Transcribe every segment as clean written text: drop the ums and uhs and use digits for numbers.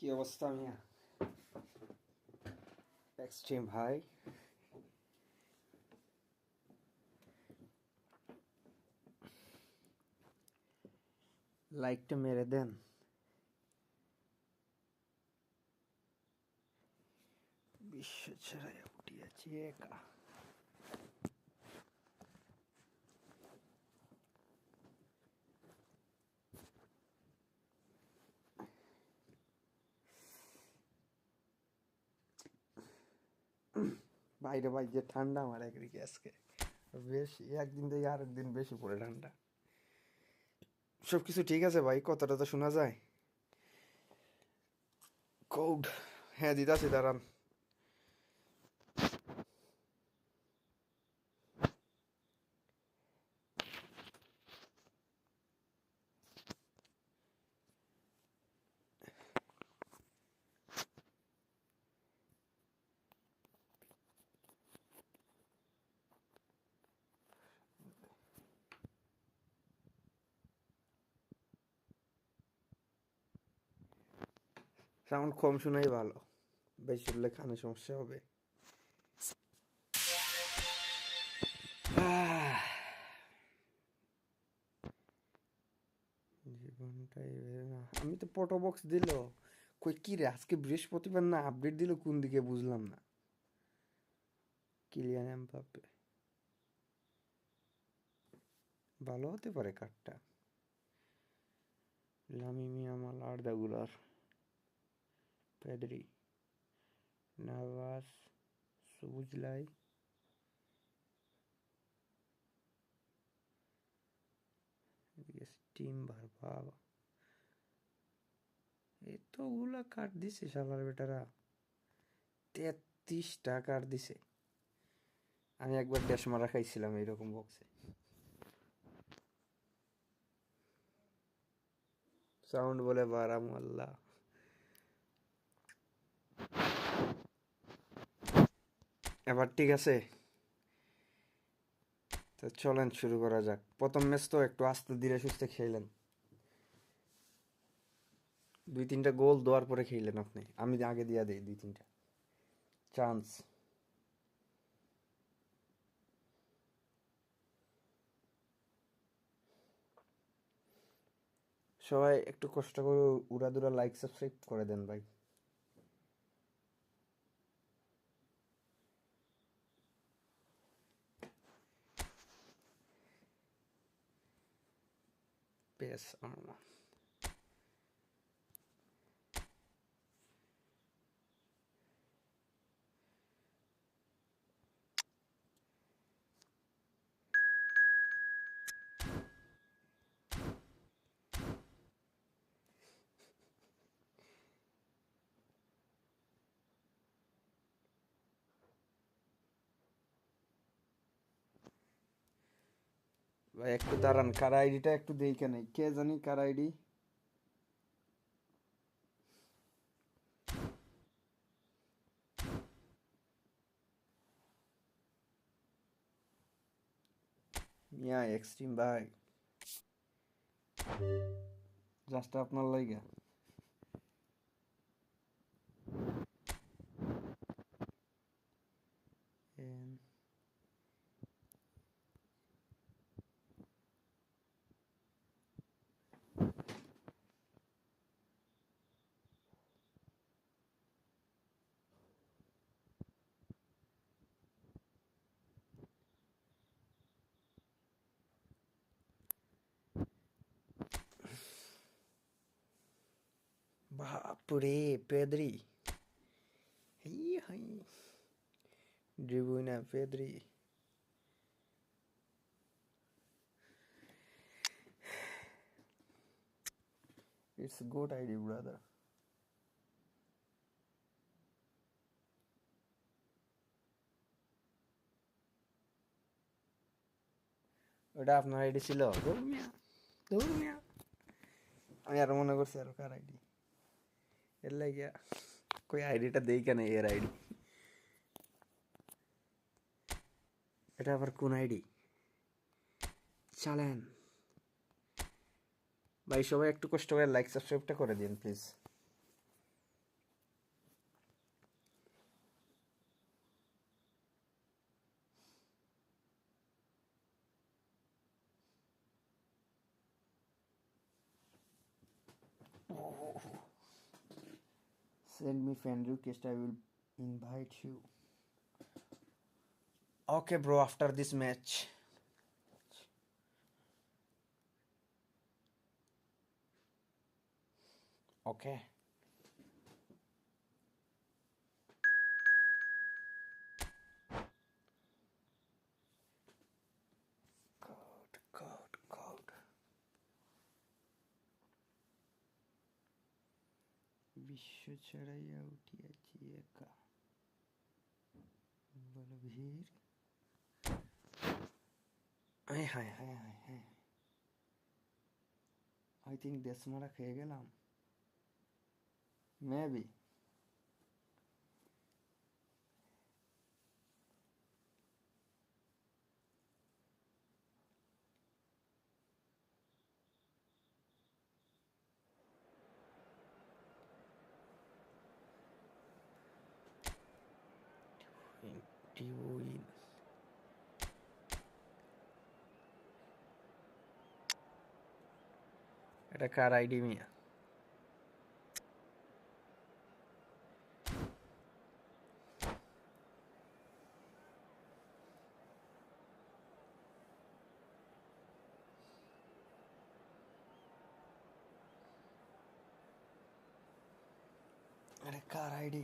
কি অবস্থা মিয়া? এক্সট্রিম ভাই, লাইকটা মেরে দেন। বিশ্ব ছড়াইয়া উঠিয়াছি একা। বাইরে ভাই যে ঠান্ডা আমার একদিকে আজকে বেশি, একদিন থেকে আরেক দিন বেশি পড়ে ঠান্ডা। সব কিছু ঠিক আছে ভাই? কথাটা তো শোনা যায়। কোড হ্যাঁ দিদাছি, দাঁড়ান। সাউন্ড কম শোনাই ভালো, বেশি শুনলে কানে সমস্যা হবে। জীবনটাই না। আমি তো ফটো বক্স দিল কই কি রে, আজকে বৃহস্পতিবার না, আপডেট দিল কোন দিকে বুঝলাম না। কিলিয়ান এমবাপ্পে ভালো হতে পারে কার্ডটা। লামিমি আমাল, আর্দা গুলার, পেদ্রি, নাভাস, সুবুজলাই, টিম ভারবাব। এতগুলা কার্ড দিছে শালার বেটারা, 33টা কার্ড দিছে। আমি একবার ড্যাশ মারা খাইছিলাম এইরকম বক্সে। সাউন্ড বলে বারামুল্লাহ। এবার ঠিক আছে, তো চলেন শুরু করা যাক। প্রথম ম্যাচ তো একটু আস্তে ধীরে সুস্থে খেলেন, 2-3টা গোল দেওয়ার পরে খেলেন আপনি। আমি আগে দিয়া দিই 2-3টা চান্স। সবাই একটু কষ্ট করে উড়াদুরা লাইক সাবস্ক্রাইব করে দেন ভাই। পেস আর্মা ভাই, একটু দাঁড়ান, কার আইডিটা একটু দেখে নেই। কে জানি কার আইডি? মিয়া এক্সট্রিম ভাই, জাস্ট আপনার লাইগা। বাপরে, পেদ্রি, হাই হাই, ড্রিবুইনা Pedri. It's good ID brother. ওটা আপনার আইডি ছিল? ধুর মিয়া, ধুর মিয়া, আমি আরো মনে করছি আরো কার আইডি। এর লাগিয়া কই আইডিটা দেই কেন, এর আইডি। এটা আবার কোন আইডি? চালেন ভাই, সবাই একটু কষ্ট করে লাইক সাবস্ক্রাইবটা করে দিন please. Send me friend request, I will invite you. Okay bro, after this match. Okay. God. विश्व चढ़ाइया उठियाছি একা বলবীর হায় I think দেশমারা খেয়ে গেলাম maybe win. এটা কার আইডি মিয়া এটা কার ID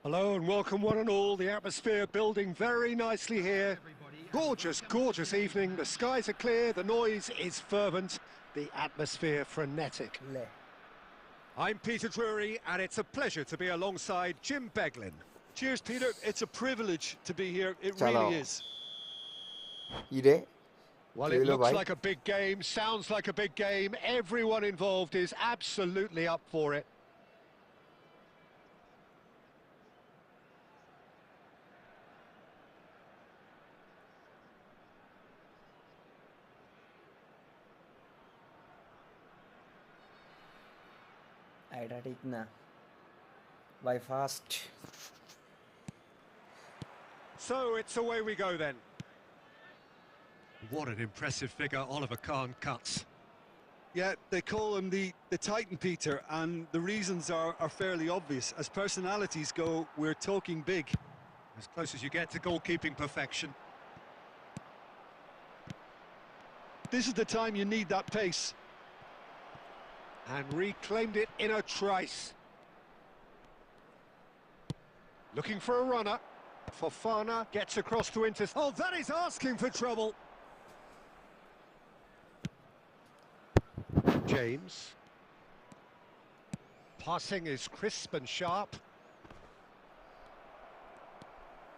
Hello and welcome one and all. The atmosphere building very nicely here. Gorgeous evening. The skies are clear, the noise is fervent, the atmosphere frenetic. I'm Peter Drury and it's a pleasure to be alongside Jim Beglin. Cheers, Peter. It's a privilege to be here. It really is. Well, it looks like a big game, sounds like a big game. Everyone involved is absolutely up for it. আইডা ঠিক না by fast. So it's away we go then. What an impressive figure Oliver Kahn cuts. Yeah, they call him the Titan, Peter, and the reasons are fairly obvious. As personalities go, we're talking big. As close as you get to goalkeeping perfection. This is the time you need that pace. And reclaimed it in a trice. Looking for a runner. Fofana gets across to Inter. Oh, that is asking for trouble. James. Passing is crisp and sharp.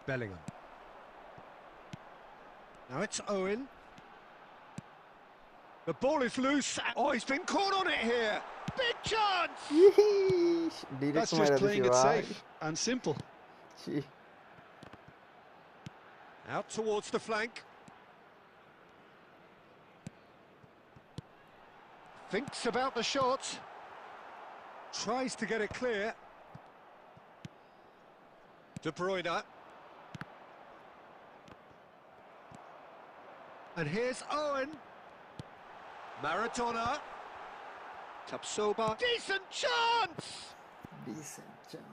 Bellingham. Now it's Owen. The ball is loose. Oh, he's been caught on it here. Big chance! That's just playing it safe and simple. Out towards the flank. Thinks about the shot. Tries to get it clear. De Bruyne. And here's Owen. Maradona. Tapsoba. Decent chance!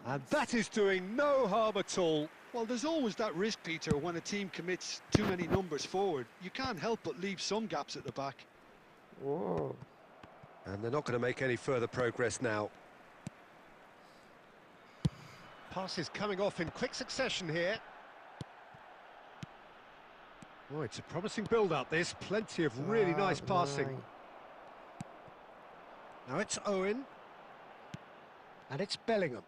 And that is doing no harm at all. Well, there's always that risk, Peter, when a team commits too many numbers forward. You can't help but leave some gaps at the back. Whoa. And they're not going to make any further progress now. Passes coming off in quick succession here. Oh, it's a promising build-up, this. Plenty of really nice passing. Now it's Owen. And it's Bellingham.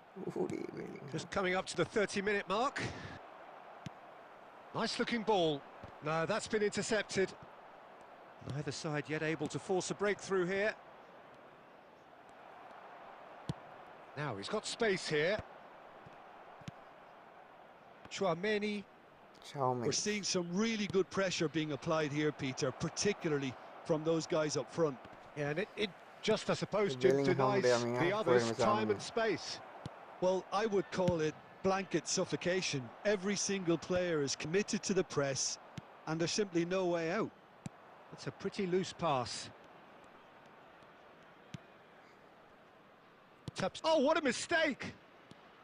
Just coming up to the 30-minute mark. Nice-looking ball. No, that's been intercepted. Neither side yet able to force a breakthrough here. Now he's got space here. Chouameni. We're seeing some really good pressure being applied here, Peter, particularly from those guys up front. Yeah, and it just, I suppose, denies the others time and space. Well, I would call it blanket suffocation. Every single player is committed to the press, and there's simply no way out. It's a pretty loose pass. Oh, what a mistake!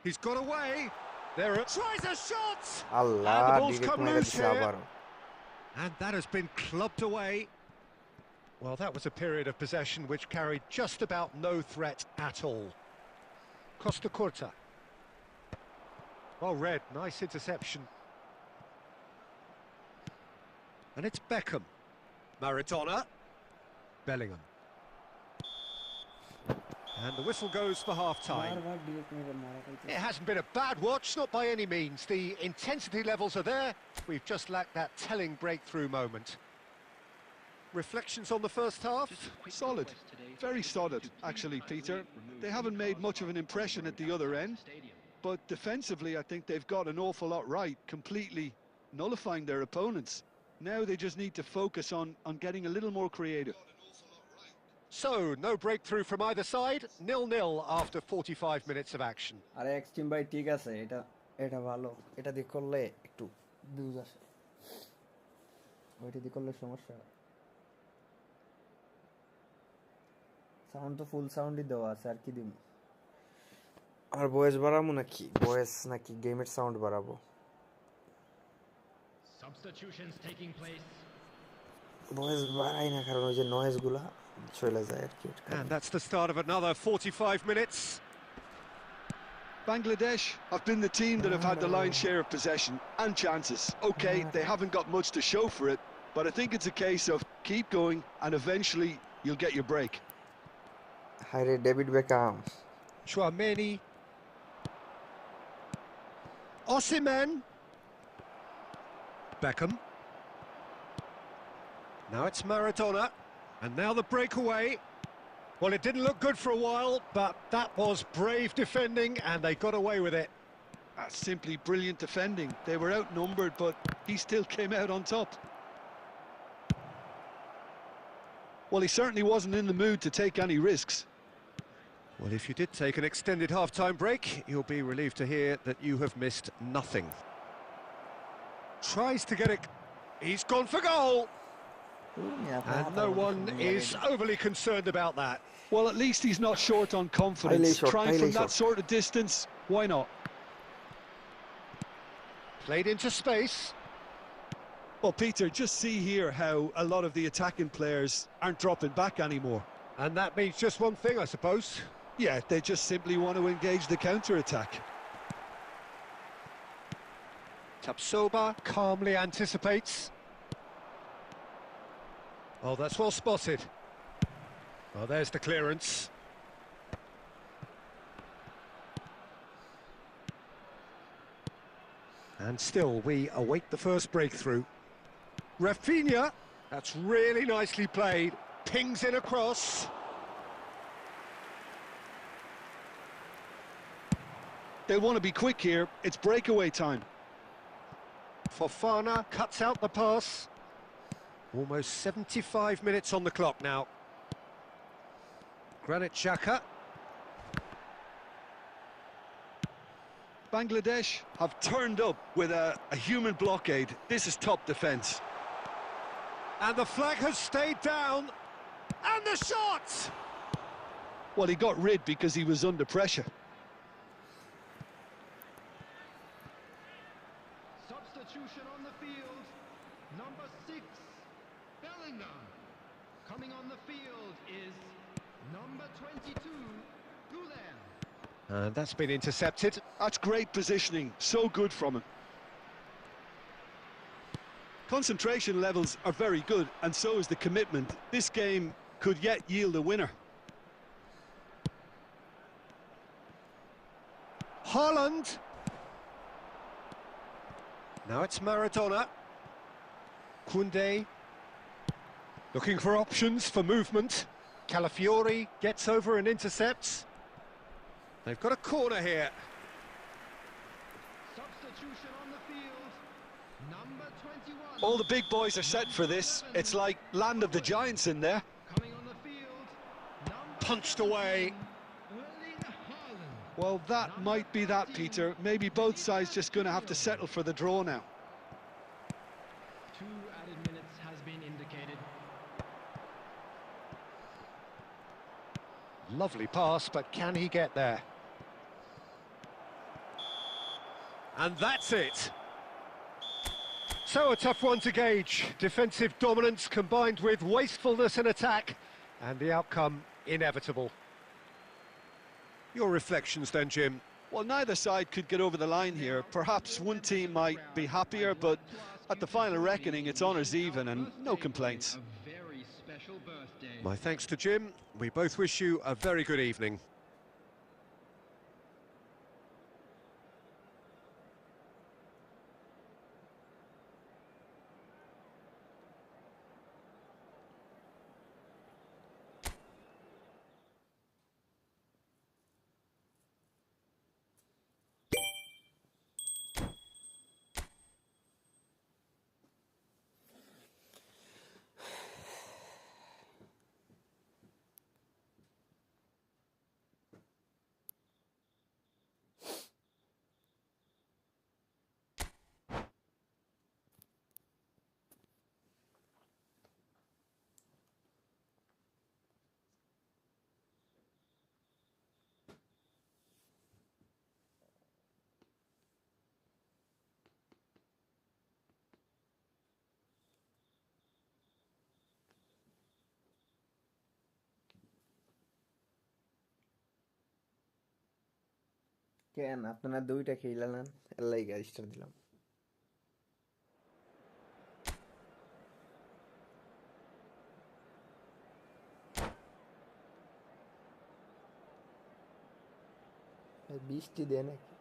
He's got away. There it tries a shot! And the ball's come loose here. And that has been clubbed away. Well, that was a period of possession which carried just about no threat at all. Costa Curta. Well read, nice interception. And it's Beckham. Maradona. Bellingham. And the whistle goes for half-time. It hasn't been a bad watch, not by any means. The intensity levels are there. We've just lacked that telling breakthrough moment. Reflections on the first half? Solid. Very solid, actually, Peter. They haven't made much of an impression at the other end, but defensively, I think they've got an awful lot right, completely nullifying their opponents. Now they just need to focus on getting a little more creative. So, no breakthrough from either side, 0-0 after 45 minutes of action. আরে extreme ভাই ঠিক আছে, এটা ভালো, এটা দিয়ে করলে একটু ভিউজ আসে, ওইটা দিয়ে করলে সমস্যা। সাউন্ড তো ফুল সাউন্ডই দেওয়া আছে, আর কি দিব? আর ভয়েস বাড়াবো নাকি? ভয়েস নাকি গেমের সাউন্ড বাড়াবো? Substitutions taking place. ভয়েস বাড়াই না, কারণ ওই যে নয়েজগুলা চলে যায় আর কি। And that's the start of another 45 minutes. Bangladesh have been the team that have had the lion's share of possession and chances. Okay, they haven't got much to show for it, but I think it's a case of keep going and eventually you'll get your break. Hi, David Beckham. Chouameni. Osimhen. Beckham. Now it's Maradona. And now the breakaway. Well, it didn't look good for a while, but that was brave defending, and they got away with it. That's simply brilliant defending. They were outnumbered, but he still came out on top. Well, he certainly wasn't in the mood to take any risks. Well, if you did take an extended half-time break, you'll be relieved to hear that you have missed nothing. Tries to get it. He's gone for goal. And no one is overly concerned about that. Well, at least he's not short on confidence. Trying from that sort of distance, why not? Played into space. Well, Peter, just see here how a lot of the attacking players aren't dropping back anymore. And that means just one thing, I suppose. Yeah, they just simply want to engage the counter-attack. Tapsoba calmly anticipates. Oh, that's well spotted. Well, there's the clearance. And still, we await the first breakthrough. Rafinha, that's really nicely played. Pings in across. They'll want to be quick here. It's breakaway time. Fofana cuts out the pass. Almost 75 minutes on the clock now. Granit Xhaka. Bangladesh have turned up with a human blockade. This is top defence. And the flag has stayed down. And the shot! Well, he got rid because he was under pressure. Substitution on the field. Number 6, Bellingham. Coming on the field is number 22, Gulen. And that's been intercepted. That's great positioning. So good from him. Concentration levels are very good, and so is the commitment. This game could yet yield a winner. Haaland. Now it's Maradona. Koundé. Looking for options for movement. Calafiori gets over and intercepts. They've got a corner here. Substitution on the field. Number 21. All the big boys are set for this. It's like land of the giants in there. Coming on the field. Number Punched 17, away. Erling Haaland. Well, that might be that, Peter. Maybe both sides just going to have to settle for the draw now. 2 added minutes has been indicated. Lovely pass, but can he get there? And that's it. So a tough one to gauge. Defensive dominance combined with wastefulness in attack, and the outcome inevitable. Your reflections then, Jim? Well, neither side could get over the line here. Perhaps one team might be happier, but at the final reckoning, it's honours even and no complaints. A very special birthday. My thanks to Jim. We both wish you a very good evening. কেন আপনারা দুইটা খেলালেন এর লাগি star দিলাম বৃষ্টি দেয় নাকি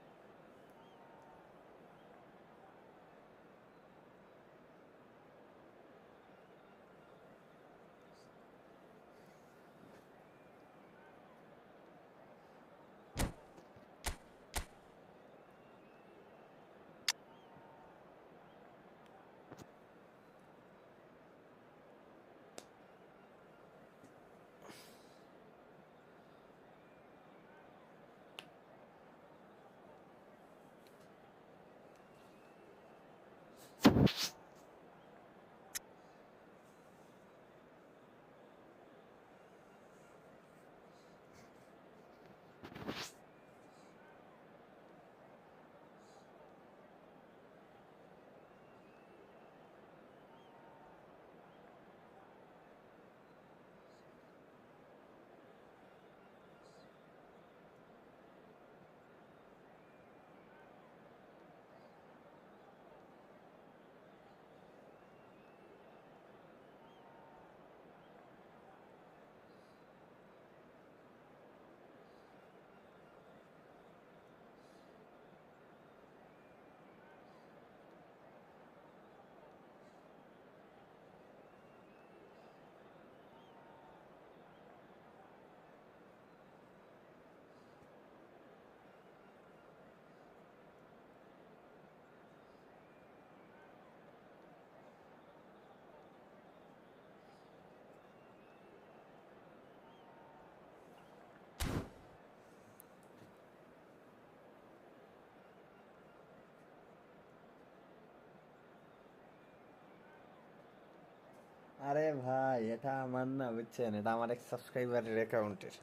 আরে ভাই এটা আমার না বুঝছেন এটা আমার এক সাবস্ক্রাইবারের অ্যাকাউন্টের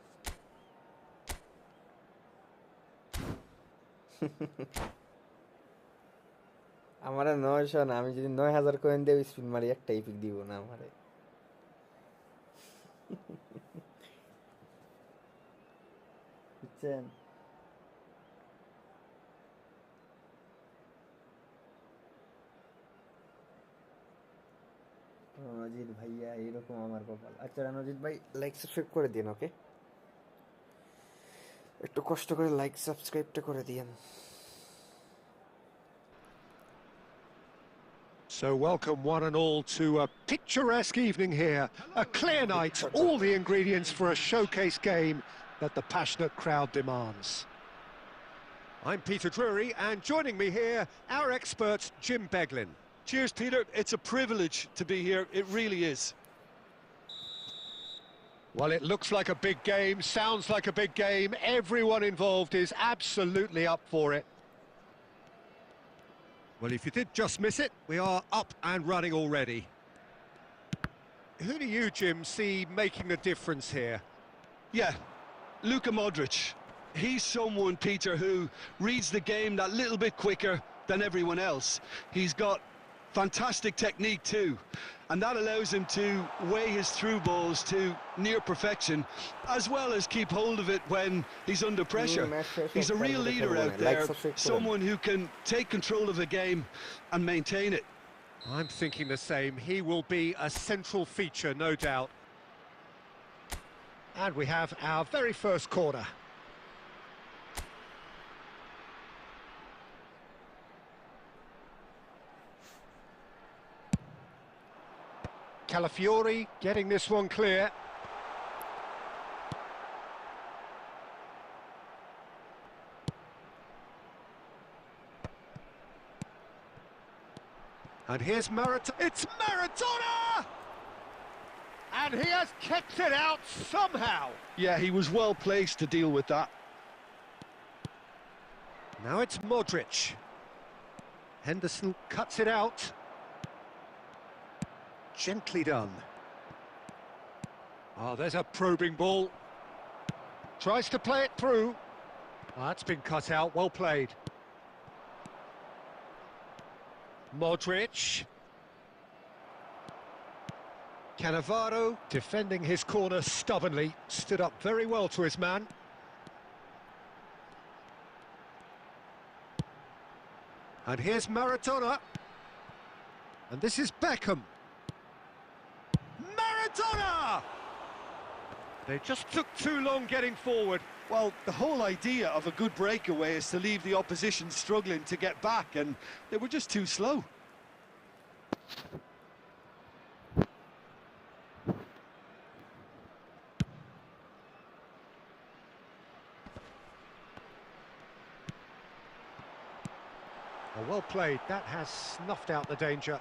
আমারে 900 না আমি যদি 9000 কয়েন দিয়ে স্পিন মারি একটা ইপিক দিব না আমারে বুঝছেন রণজিৎ ভাইয়া এরকম আমার কপাল। আচ্ছা রণজিৎ ভাই লাইক সাবস্ক্রাইব করে দিন, ওকে? একটু কষ্ট করে লাইক সাবস্ক্রাইবটা করে দিন। So welcome one and all to a picturesque evening here. A clear night, all the ingredients for a showcase game that the passionate crowd demands. I'm Peter Drury, and joining me here, our expert Jim Beglin. Cheers, Peter. It's a privilege to be here. It really is. Well, it looks like a big game, sounds like a big game. Everyone involved is absolutely up for it. Well, if you did just miss it, we are up and running already. Who do you, Jim, see making the difference here? Yeah, Luka Modric. He's someone, Peter, who reads the game that little bit quicker than everyone else. He's got fantastic technique too, and that allows him to weigh his through balls to near perfection, as well as keep hold of it when he's under pressure. He's a real leader out there, someone who can take control of the game and maintain it. I'm thinking the same. He will be a central feature, no doubt. And we have our very first corner. Calafiori getting this one clear. And here's Maradona. It's Maradona! And he has kept it out somehow. Yeah, he was well placed to deal with that. Now it's Modric. Henderson cuts it out. Gently done. Oh, there's a probing ball. Tries to play it through. Oh, that's been cut out, well played. Modric. Cannavaro defending his corner stubbornly, stood up very well to his man. And here's Maradona. And this is Beckham. Maradona! They just took too long getting forward. Well, the whole idea of a good breakaway is to leave the opposition struggling to get back, and they were just too slow. Oh, well played. That has snuffed out the danger.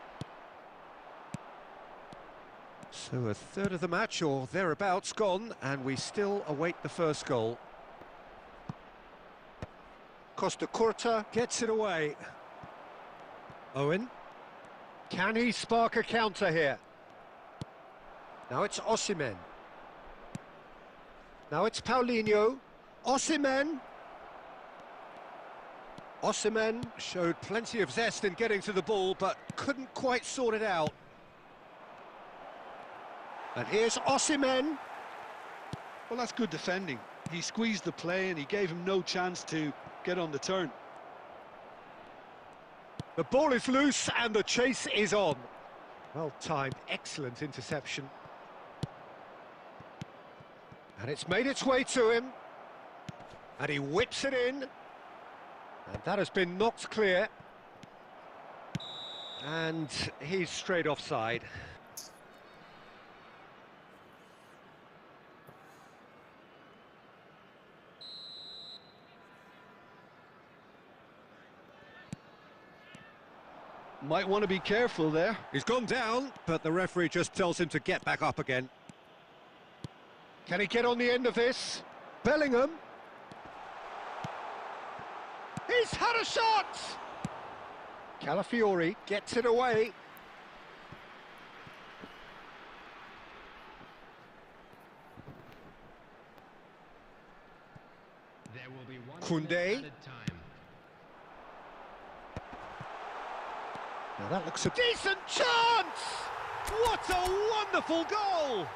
So a third of the match, or thereabouts, gone, and we still await the first goal. Costa Curta gets it away. Owen. Can he spark a counter here? Now it's Osimhen. Now it's Paulinho. Osimhen. Osimhen showed plenty of zest in getting to the ball, but couldn't quite sort it out. And here's Osimhen. Well, that's good defending. He squeezed the play and he gave him no chance to get on the turn. The ball is loose and the chase is on. Well timed, excellent interception. And it's made its way to him. And he whips it in. And that has been knocked clear. And he's straight offside. Might want to be careful there. He's gone down, but the referee just tells him to get back up again. Can he get on the end of this? Bellingham. He's had a shot! Calafiori gets it away. There will be 1 Koundé. minute added time. Now that looks a decent chance! What a wonderful goal!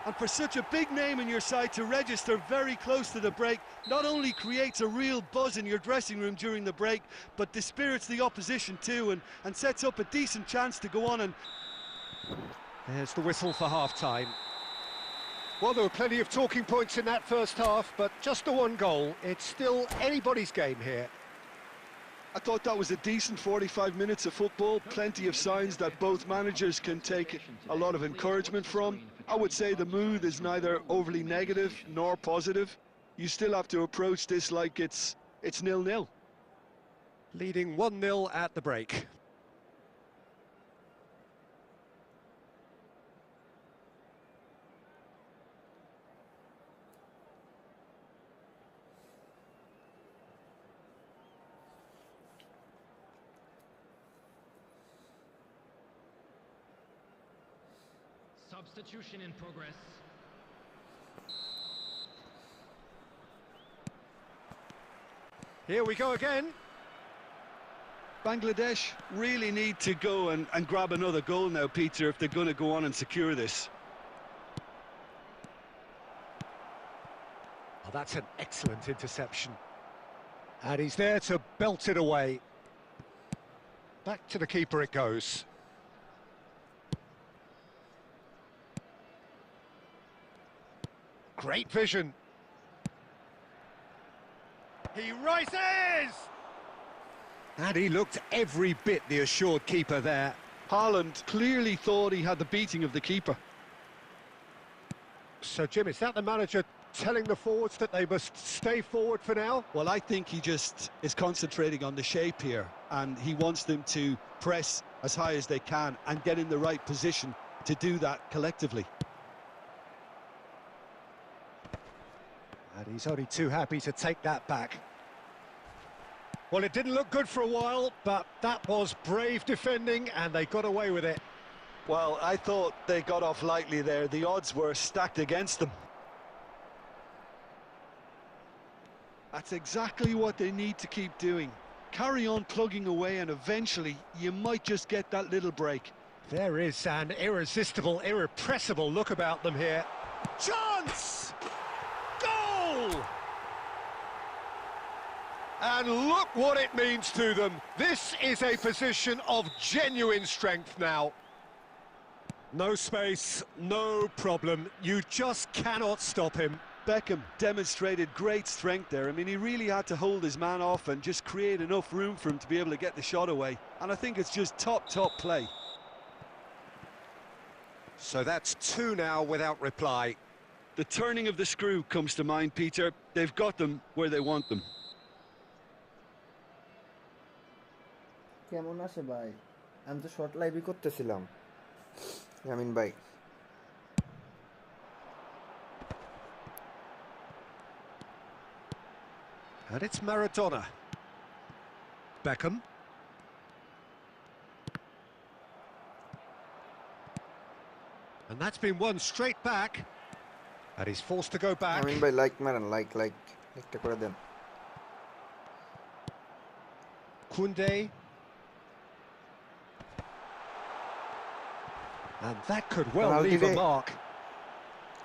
And for such a big name in your side to register very close to the break, not only creates a real buzz in your dressing room during the break, but dispirits the opposition too, and sets up a decent chance to go on and... There's the whistle for half-time. Well, there were plenty of talking points in that first half, but just the one goal. It's still anybody's game here. I thought that was a decent 45 minutes of football, plenty of signs that both managers can take a lot of encouragement from. I would say the mood is neither overly negative nor positive. You still have to approach this like it's 0-0. Leading 1-0 at the break. Substitution in progress. Here we go again. Bangladesh really need to go and grab another goal now, Peter, if they're going to go on and secure this. Oh, that's an excellent interception. And he's there to belt it away. Back to the keeper it goes. Great vision. He rises! And he looked every bit the assured keeper there. Haaland clearly thought he had the beating of the keeper. So, Jim, is that the manager telling the forwards that they must stay forward for now? Well, I think he just is concentrating on the shape here, and he wants them to press as high as they can and get in the right position to do that collectively. And he's only too happy to take that back. Well, it didn't look good for a while, but that was brave defending, and they got away with it. Well, I thought they got off lightly there. The odds were stacked against them. That's exactly what they need to keep doing. Carry on plugging away, and eventually you might just get that little break. There is an irresistible, irrepressible look about them here. Chance! Goal! And look what it means to them. This is a position of genuine strength now. No space, no problem. You just cannot stop him. Beckham demonstrated great strength there. I mean, he really had to hold his man off and just create enough room for him to be able to get the shot away. And I think it's just top play. So that's 2 now without reply. The turning of the screw comes to mind, Peter. They've got them where they want them. কেমন আছে ভাই? আমি তো short লাইভই করতেছিলাম। ইয়ামিন ভাই। And it's Maradona. Beckham. And that's been won straight back. And he's forced to go back. Yamin ভাই like মারেন, like একটা করে দেন। Koundé. And that could well leave a mark.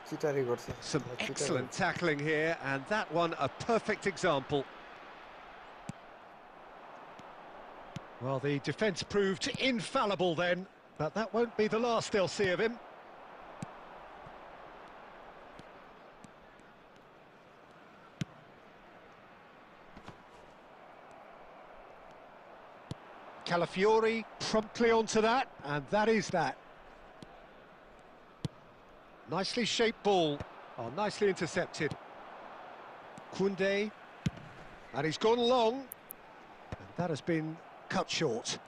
চিটারি করছে। Some excellent tackling here, and that one a perfect example. Well, the defence proved infallible then, but that won't be the last they'll see of him. Calafiori promptly onto that, and that is that. Nicely shaped ball. Oh, nicely intercepted. Koundé. And he's gone long. And that has been cut short.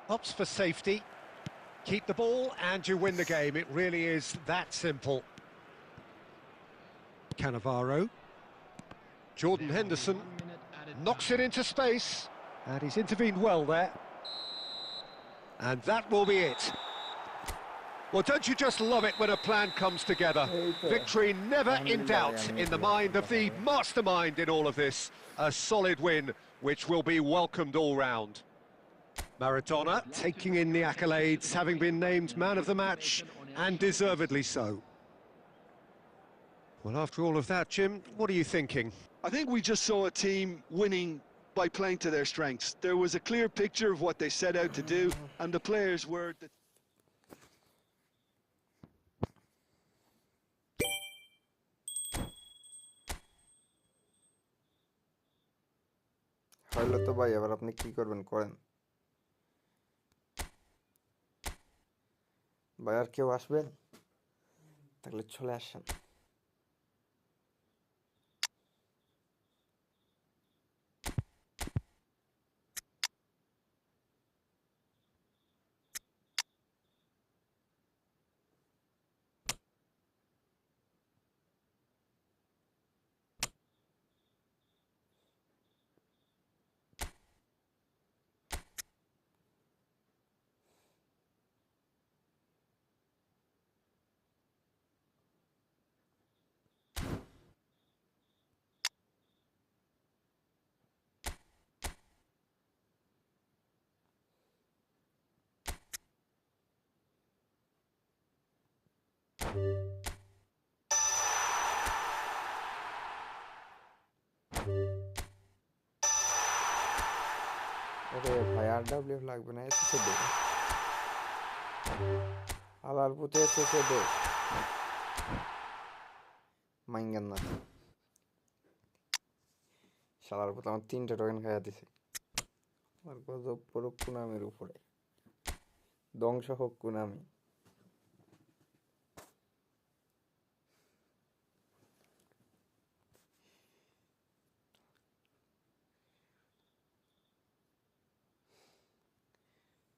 Opts for safety. Keep the ball and you win the game. It really is that simple. Cannavaro. Jordan Henderson knocks it into space. And he's intervened well there. And that will be it. Well, don't you just love it when a plan comes together? Victory never in doubt in the mind of the mastermind in all of this. A solid win, which will be welcomed all round. Maradona taking in the accolades, having been named man of the match, and deservedly so. Well, after all of that, Jim, what are you thinking? I think we just saw a team winning by playing to their strengths. There was a clear picture of what they set out to do, and the players were... হইলো তো ভাই, এবার আপনি কি করবেন করেন ভাই। আর কেউ আসবেন তাহলে চলে আসেন। ওরে ভাই, RW লাগবে না, এসেছে দে আলার পুতে, এসেছে দে মাইঙ্গান না। শালার পুতে আমার 3টে টোকেন খাইয়া দিছে। আমার গজব পড়ুক কুনামির উপরে, ধ্বংস হোক কুনামি।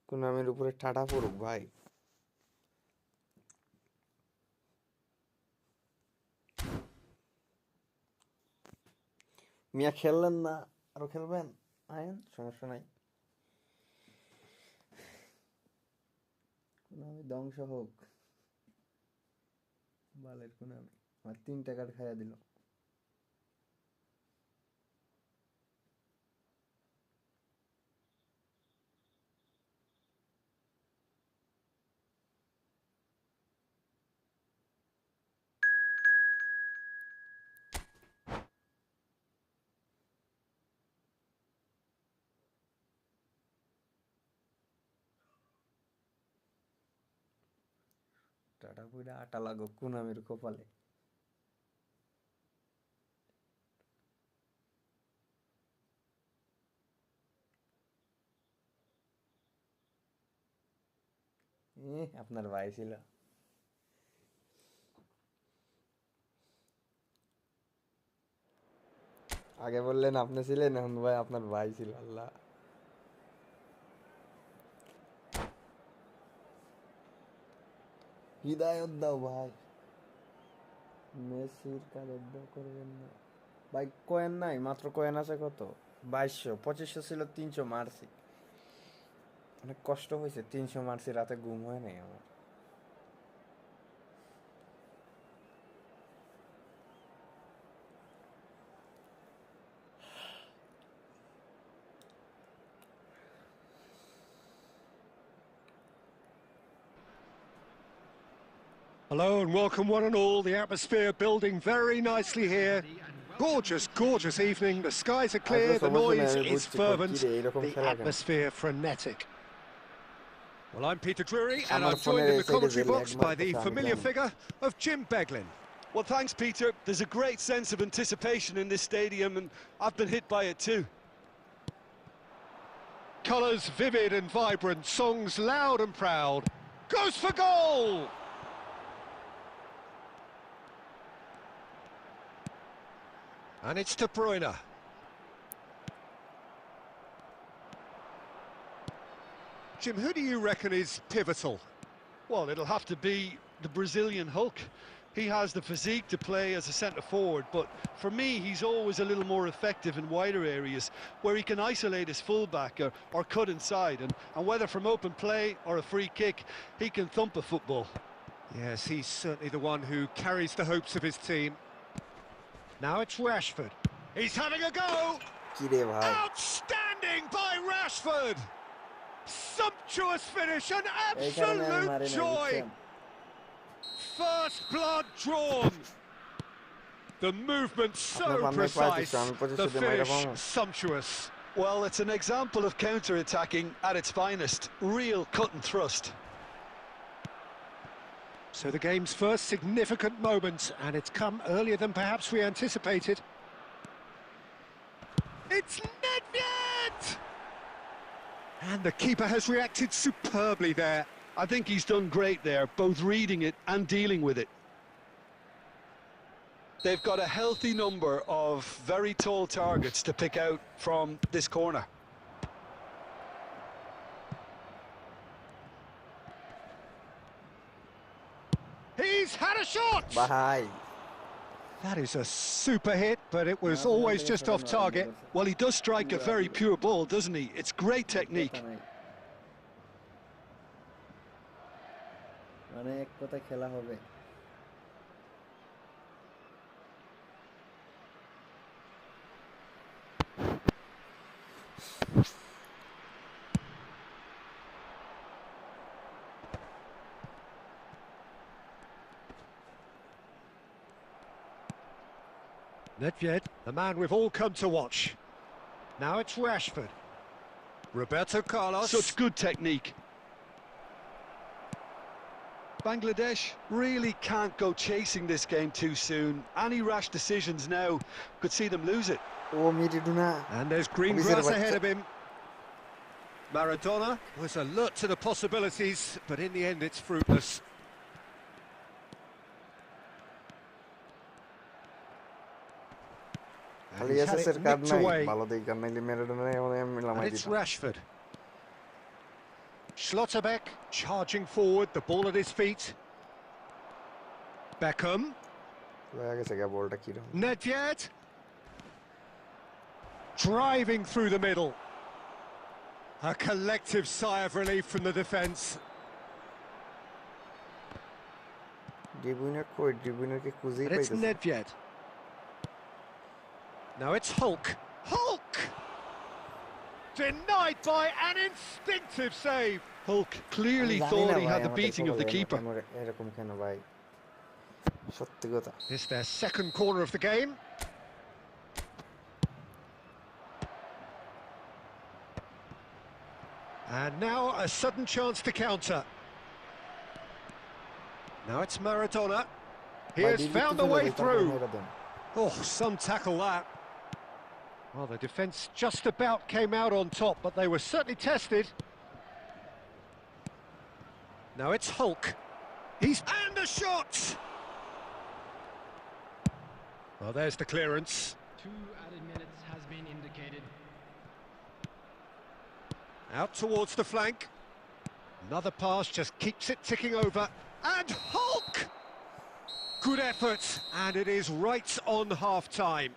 কুনামির উপরে ঠাডা পড়ুক ভাই। মিয়া খেললেন না, আরো খেলবেন আয়েন, সমস্যা নাই। কুনামি ধ্বংস হোক, বালের কুনামি আমার 3টা কার্ড খাইয়া দিল। টাটা পুইরা আটা লাগো কুনামির কপালে। আপনার ভাই ছিল। আগে বললেন আপনি ছিলেন, এখন ভাই আপনার ভাই ছিল। আল্লাহ, হৃদায়ত দাও ভাই, মেসির কাদের দাও করবেন না ভাই। কয়েন নাই, মাত্র কয়েন আছে কত, 2200, 2500 ছিল, 300 মারছি। অনেক কষ্ট হয়েছে, 300 মারছি, রাতে ঘুম হয় নাই আমার। Hello and welcome one and all. The atmosphere building very nicely here. Gorgeous, gorgeous evening. The skies are clear, the noise is fervent, the atmosphere frenetic. Well, I'm Peter Drury and I'm joined in the commentary box by the familiar figure of Jim Beglin. Well, thanks, Peter. There's a great sense of anticipation in this stadium, and I've been hit by it too. Colours vivid and vibrant, songs loud and proud. Goes for goal! And it's De Bruyne. Jim, who do you reckon is pivotal? Well, it'll have to be the Brazilian Hulk. He has the physique to play as a centre-forward, but for me, he's always a little more effective in wider areas, where he can isolate his fullback or cut inside, and whether from open play or a free kick, he can thump a football. Yes, he's certainly the one who carries the hopes of his team. Now it's Rashford. He's having a go! Outstanding by Rashford! Sumptuous finish, an absolute joy! First blood drawn. The movement so precise, the finish sumptuous. Well, it's an example of counter-attacking at its finest. Real cut and thrust. So the game's first significant moment, and it's come earlier than perhaps we anticipated. It's Nedved! And the keeper has reacted superbly there. I think he's done great there, both reading it and dealing with it. They've got a healthy number of very tall targets to pick out from this corner. He's had a shot! Bahai. That is a super hit, but it was always just off target. Well, he does strike a very pure ball, doesn't he? It's great technique. Nedved, the man we've all come to watch. Now it's Rashford. Roberto Carlos. Such good technique. Bangladesh really can't go chasing this game too soon. Any rash decisions now could see them lose it. Oh, Miriduna. And there's green grass ahead of him. Maradona was alert to the possibilities, but in the end it's fruitless. And he's had it nicked away. And it's Rashford. Schlotterbeck charging forward, the ball at his feet. Beckham. Nedved. Driving through the middle. A collective sigh of relief from the defence. And it's Nedved. Now it's Hulk. Hulk! Denied by an instinctive save. Hulk clearly thought he had the beating of the keeper. It's their second corner of the game. And now a sudden chance to counter. Now it's Maradona. He has found the way through. Oh, some tackle that. Well, the defence just about came out on top, but they were certainly tested. Now it's Hulk. And a shot! Well, there's the clearance. 2 added minutes has been indicated. Out towards the flank. Another pass just keeps it ticking over. And Hulk! Good effort, and it is right on half-time.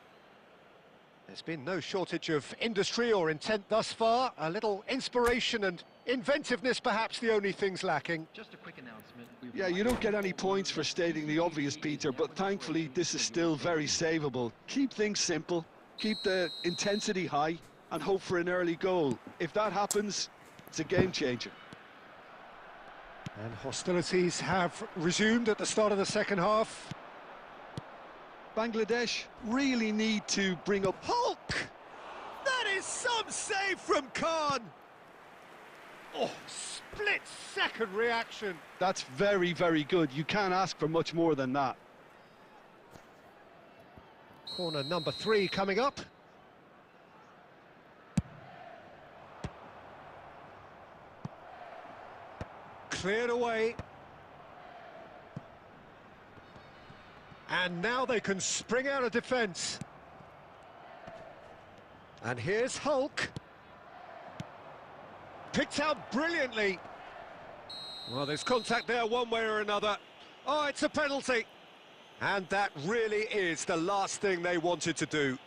There's been no shortage of industry or intent thus far. A little inspiration and inventiveness, perhaps the only things lacking. Just a quick announcement. Yeah, you don't get any points for stating the obvious, Peter, but thankfully this is still very savable. Keep things simple, keep the intensity high, and hope for an early goal. If that happens, it's a game changer. And hostilities have resumed at the start of the second half. Bangladesh really need to bring up... Hulk! That is some save from Khan! Oh, split-second reaction. That's very, very good. You can't ask for much more than that. Corner number 3 coming up. Cleared away. And now they can spring out of defence. And here's Hulk. Picked out brilliantly. Well, there's contact there one way or another. Oh, it's a penalty. And that really is the last thing they wanted to do.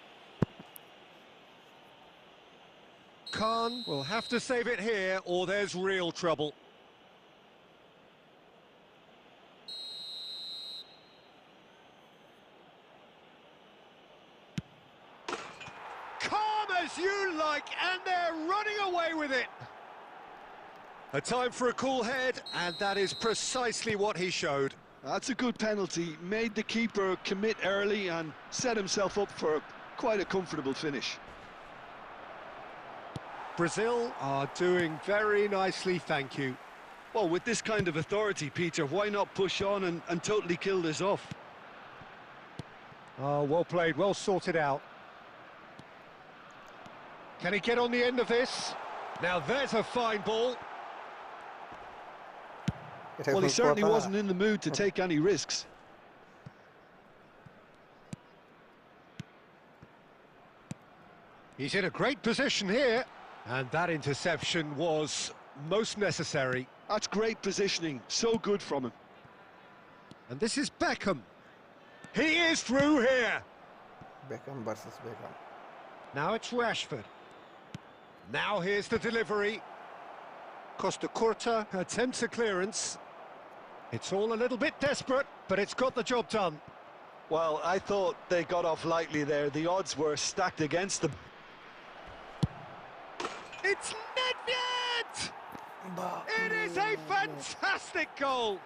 Khan will have to save it here or there's real trouble. As you like, and they're running away with it. A time for a cool head, and that is precisely what he showed. That's a good penalty. Made the keeper commit early and set himself up for quite a comfortable finish. Brazil are doing very nicely, thank you. Well, with this kind of authority, Peter, why not push on and totally kill this off? Oh, well played, well sorted out. Can he get on the end of this? Now there's a fine ball. এটা Well, he কোন certainly কথা? wasn't in the mood to take any risks. He's in a great position here. And that interception was most necessary. That's great positioning, so good from him. And this is Beckham. He is through here. Beckham versus Beckham. Now it's Rashford. Now here's the delivery. Costa Curta attempts a clearance. It's all a little bit desperate, but it's got the job done. Well, I thought they got off lightly there. The odds were stacked against them. It's Nedved! It is a fantastic goal.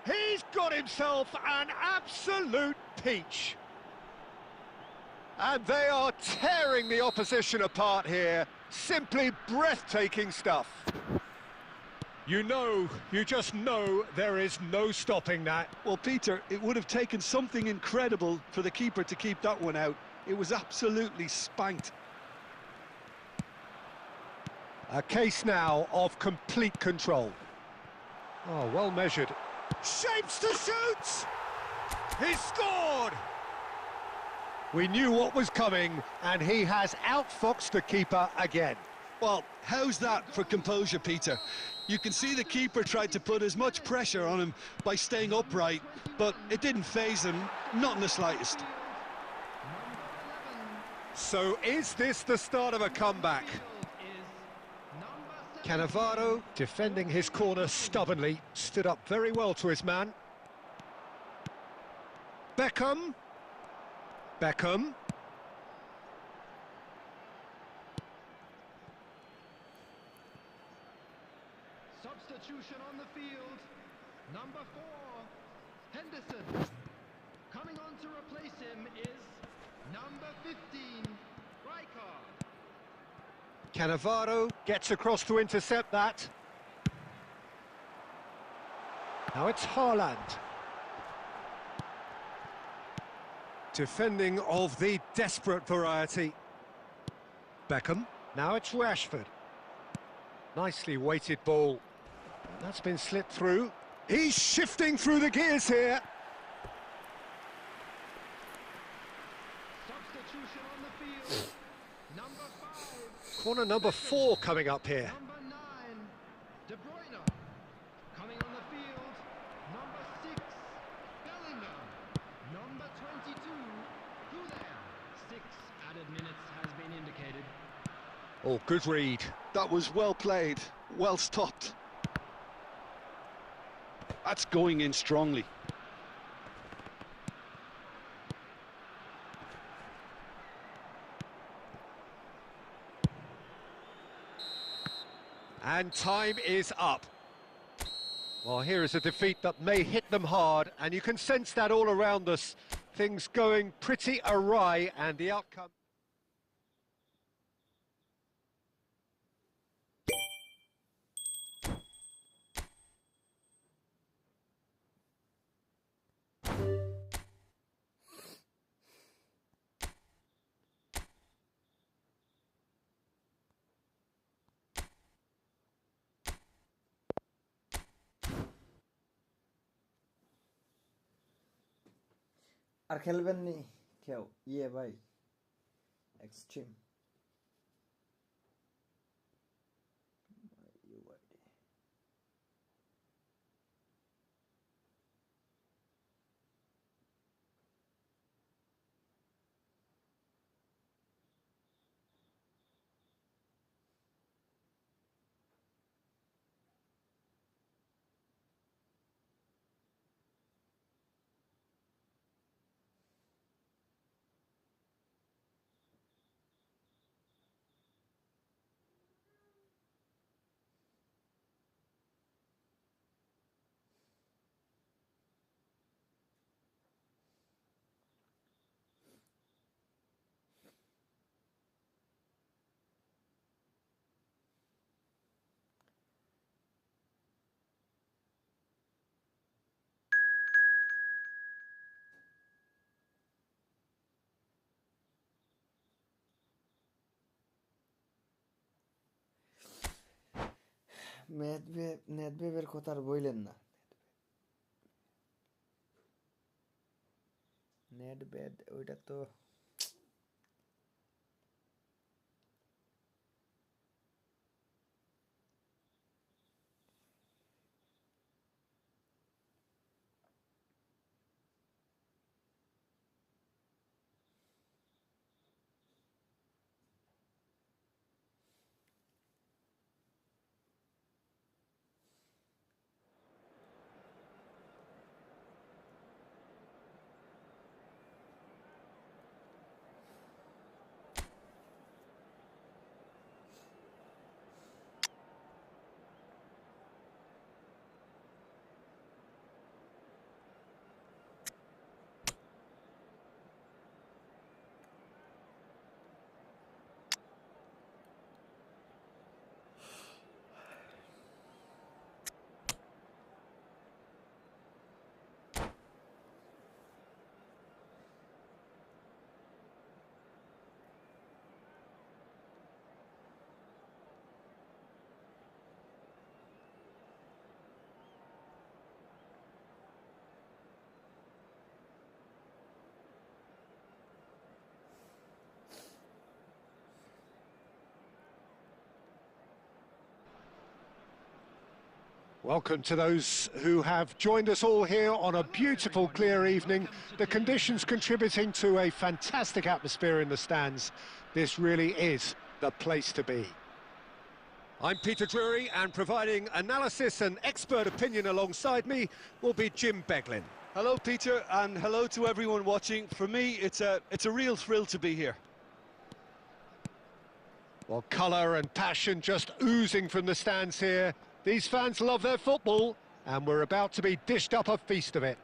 He's got himself an absolute peach. And they are tearing the opposition apart here. Simply breathtaking stuff. You just know there is no stopping that. Well, Peter, it would have taken something incredible for the keeper to keep that one out. It was absolutely spanked. A case now of complete control. Oh, well measured. Shapes to shoot! He scored! We knew what was coming, and he has outfoxed the keeper again. Well, how's that for composure, Peter? You can see the keeper tried to put as much pressure on him by staying upright, but it didn't faze him, not in the slightest. So is this the start of a comeback? Cannavaro, defending his corner stubbornly, stood up very well to his man. Beckham. Beckham. Substitution on the field. Number 4, Henderson. Coming on to replace him is number 15, Rijkaard. Cannavaro gets across to intercept that. Now it's Haaland. Defending of the desperate variety. Beckham. Now it's Rashford. Nicely weighted ball. That's been slipped through. He's shifting through the gears here. Substitution on the field. Number 5. Corner number 4 coming up here. Number 9, De Bruyne. Coming on the field. Number 6, Bellingham. Number 22, Guler. 6 added minutes has been indicated. Oh, good read. That was well played, well stopped. That's going in strongly. And time is up. Well, here is a defeat that may hit them hard, and you can sense that all around us. Things going pretty awry, and the outcome... আর খেলবেন নি কেউ ইয়ে ভাই extreme নেদভেভের কথা আর বললেন না। নেদভেভ ওইটা তো Welcome to those who have joined us all here on a beautiful, clear evening. The conditions contributing to a fantastic atmosphere in the stands. This really is the place to be. I'm Peter Drury, and providing analysis and expert opinion alongside me will be Jim Beglin. Hello, Peter, and hello to everyone watching. For me, it's a real thrill to be here. Well, colour and passion just oozing from the stands here. These fans love their football, and we're about to be dished up a feast of it.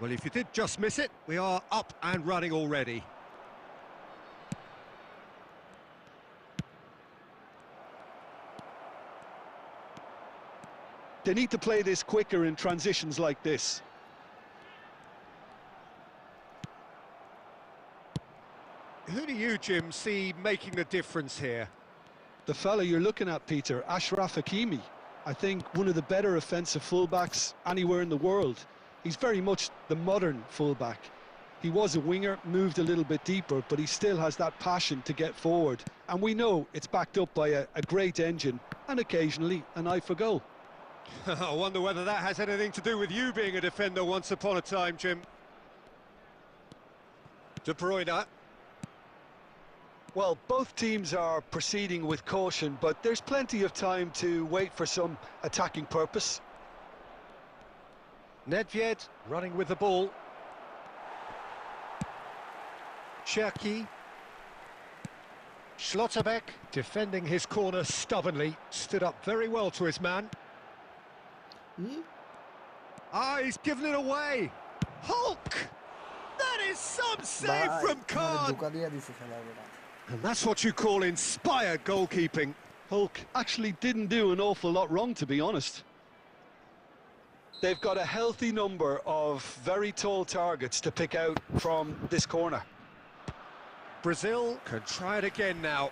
Well, if you did just miss it, we are up and running already. They need to play this quicker in transitions like this. Who do you, Jim, see making the difference here? The fella you're looking at, Peter, Ashraf Hakimi. I think one of the better offensive fullbacks anywhere in the world. He's very much the modern fullback. He was a winger, moved a little bit deeper, but he still has that passion to get forward. And we know it's backed up by a great engine and occasionally an eye for goal. I wonder whether that has anything to do with you being a defender once upon a time, Jim. De Bruyne. Well, both teams are proceeding with caution, but there's plenty of time to wait for some attacking purpose. Nedved running with the ball. Cherki. Schlotterbeck defending his corner stubbornly, stood up very well to his man. Ah, he's given it away. Hulk! That is some save from Khan! And that's what you call inspired goalkeeping. Hulk actually didn't do an awful lot wrong, to be honest. They've got a healthy number of very tall targets to pick out from this corner. Brazil can try it again now.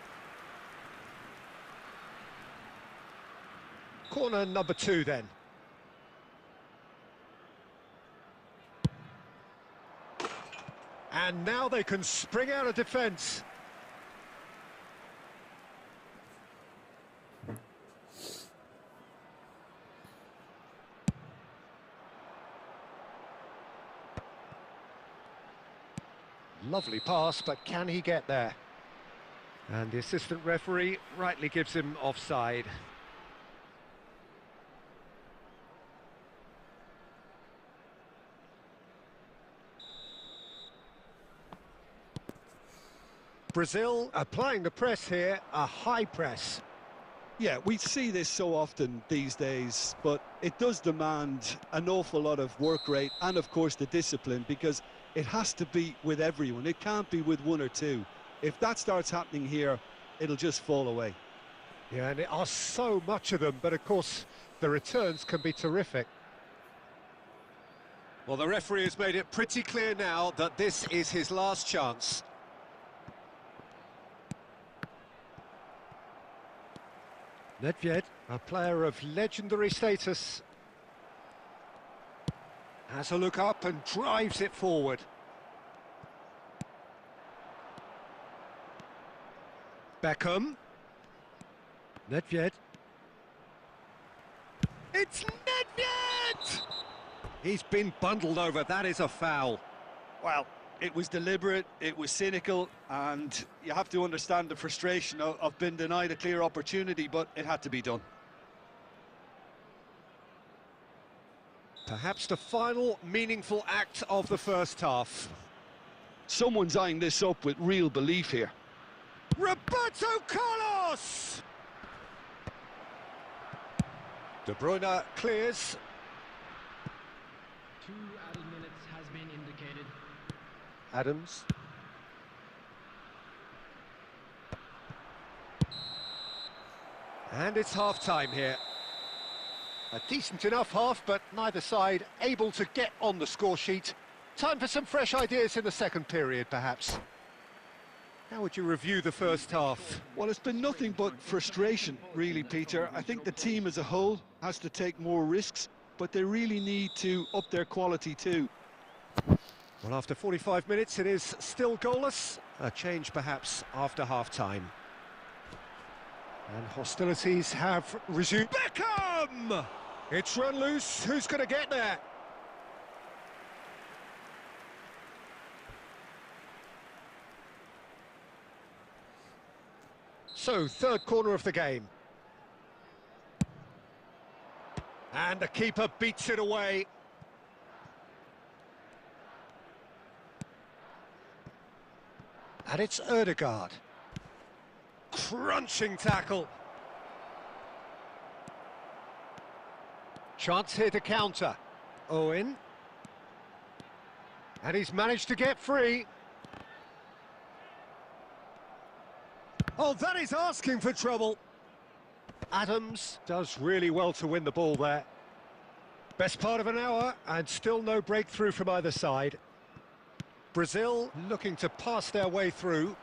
Corner number 2 then. And now they can spring out of defence. Lovely pass, but can he get there? And the assistant referee rightly gives him offside. Brazil applying the press here, a high press. Yeah, we see this so often these days, but it does demand an awful lot of work rate and, of course, the discipline, because it has to be with everyone. It can't be with one or two. If that starts happening here, it'll just fall away. Yeah, and there are so much of them, but of course the returns can be terrific. Well, the referee has made it pretty clear now that this is his last chance. Nedved, a player of legendary status, has a look up and drives it forward. Beckham. Nedved. It's Nedved! He's been bundled over, that is a foul. Well, it was deliberate, it was cynical, and you have to understand the frustration of being denied a clear opportunity, but it had to be done. Perhaps the final meaningful act of the first half. Someone's eyeing this up with real belief here. Roberto Carlos! De Bruyne clears. 2 added minutes has been indicated. Adams. And it's half-time here. A decent enough half, but neither side able to get on the score sheet. Time for some fresh ideas in the second period, perhaps. How would you review the first half? Well, it's been nothing but frustration, really, Peter. I think the team as a whole has to take more risks, but they really need to up their quality too. Well, after 45 minutes, it is still goalless. A change, perhaps, after half-time. And hostilities have resumed. Beckham! It's run loose. Who's going to get there? So, third corner of the game. And the keeper beats it away. And it's Ødegaard. Crunching tackle. Chance here to counter. Owen. And he's managed to get free. Oh, that is asking for trouble. Adams does really well to win the ball there. Best part of an hour, and still no breakthrough from either side. Brazil looking to pass their way through.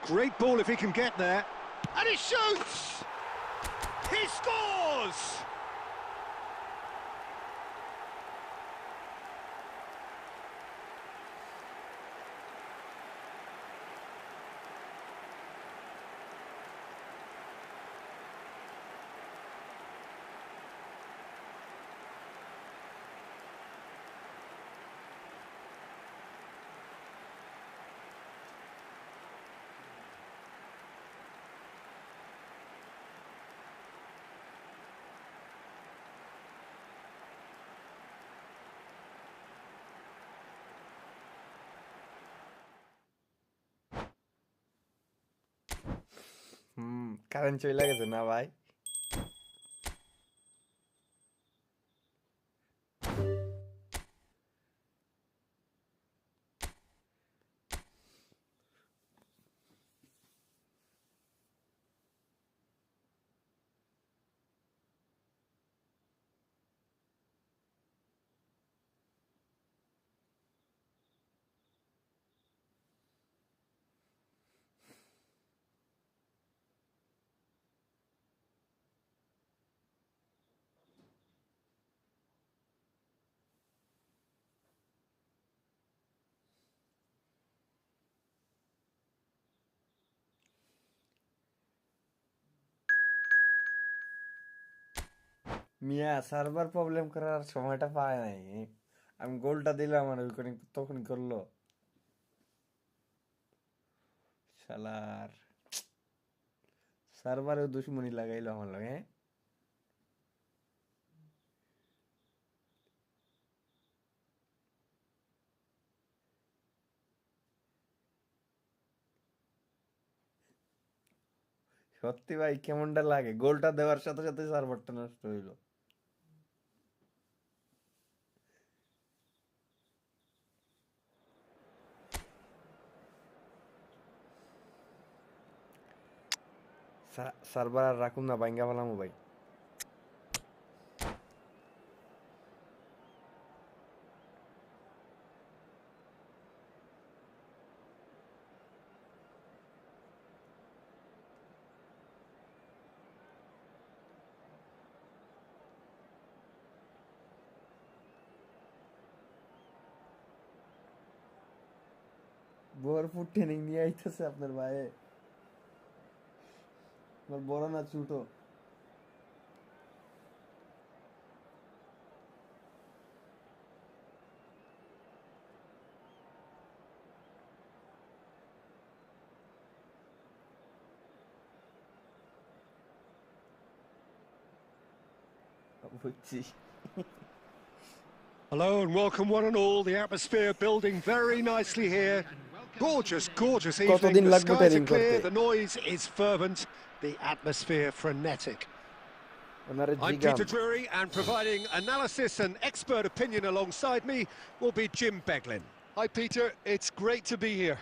Great ball if he can get there. And he shoots! He scores! Current চলে গেছে না ভাই? মিয়া server problem করার সময়টা পায় নাই। আমি গোলটা দিলাম আর ওইখানে তখন করলো শালার সার্ভারেও দুশ্মনী লাগাইলো আমার লগে। সত্যি ভাই কেমনটা লাগে, গোলটা দেওয়ার সাথে সাথে সার্ভারটা নষ্ট হইলো। সার্ভার আর রাখুন না, ভাঙ্গা ফেলামু ভাই। ভরপুর ট্রেনিং নিয়ে আইতেছে আপনার ভাই আমার বড় না ছোট বুঝছি Hello and welcome one and all. The atmosphere building very nicely here. Gorgeous, gorgeous evening. The skies are clear, the noise is fervent, the atmosphere frenetic. I'm Peter Drury, and providing analysis and expert opinion alongside me will be Jim Beglin. Hi, Peter. It's great to be here.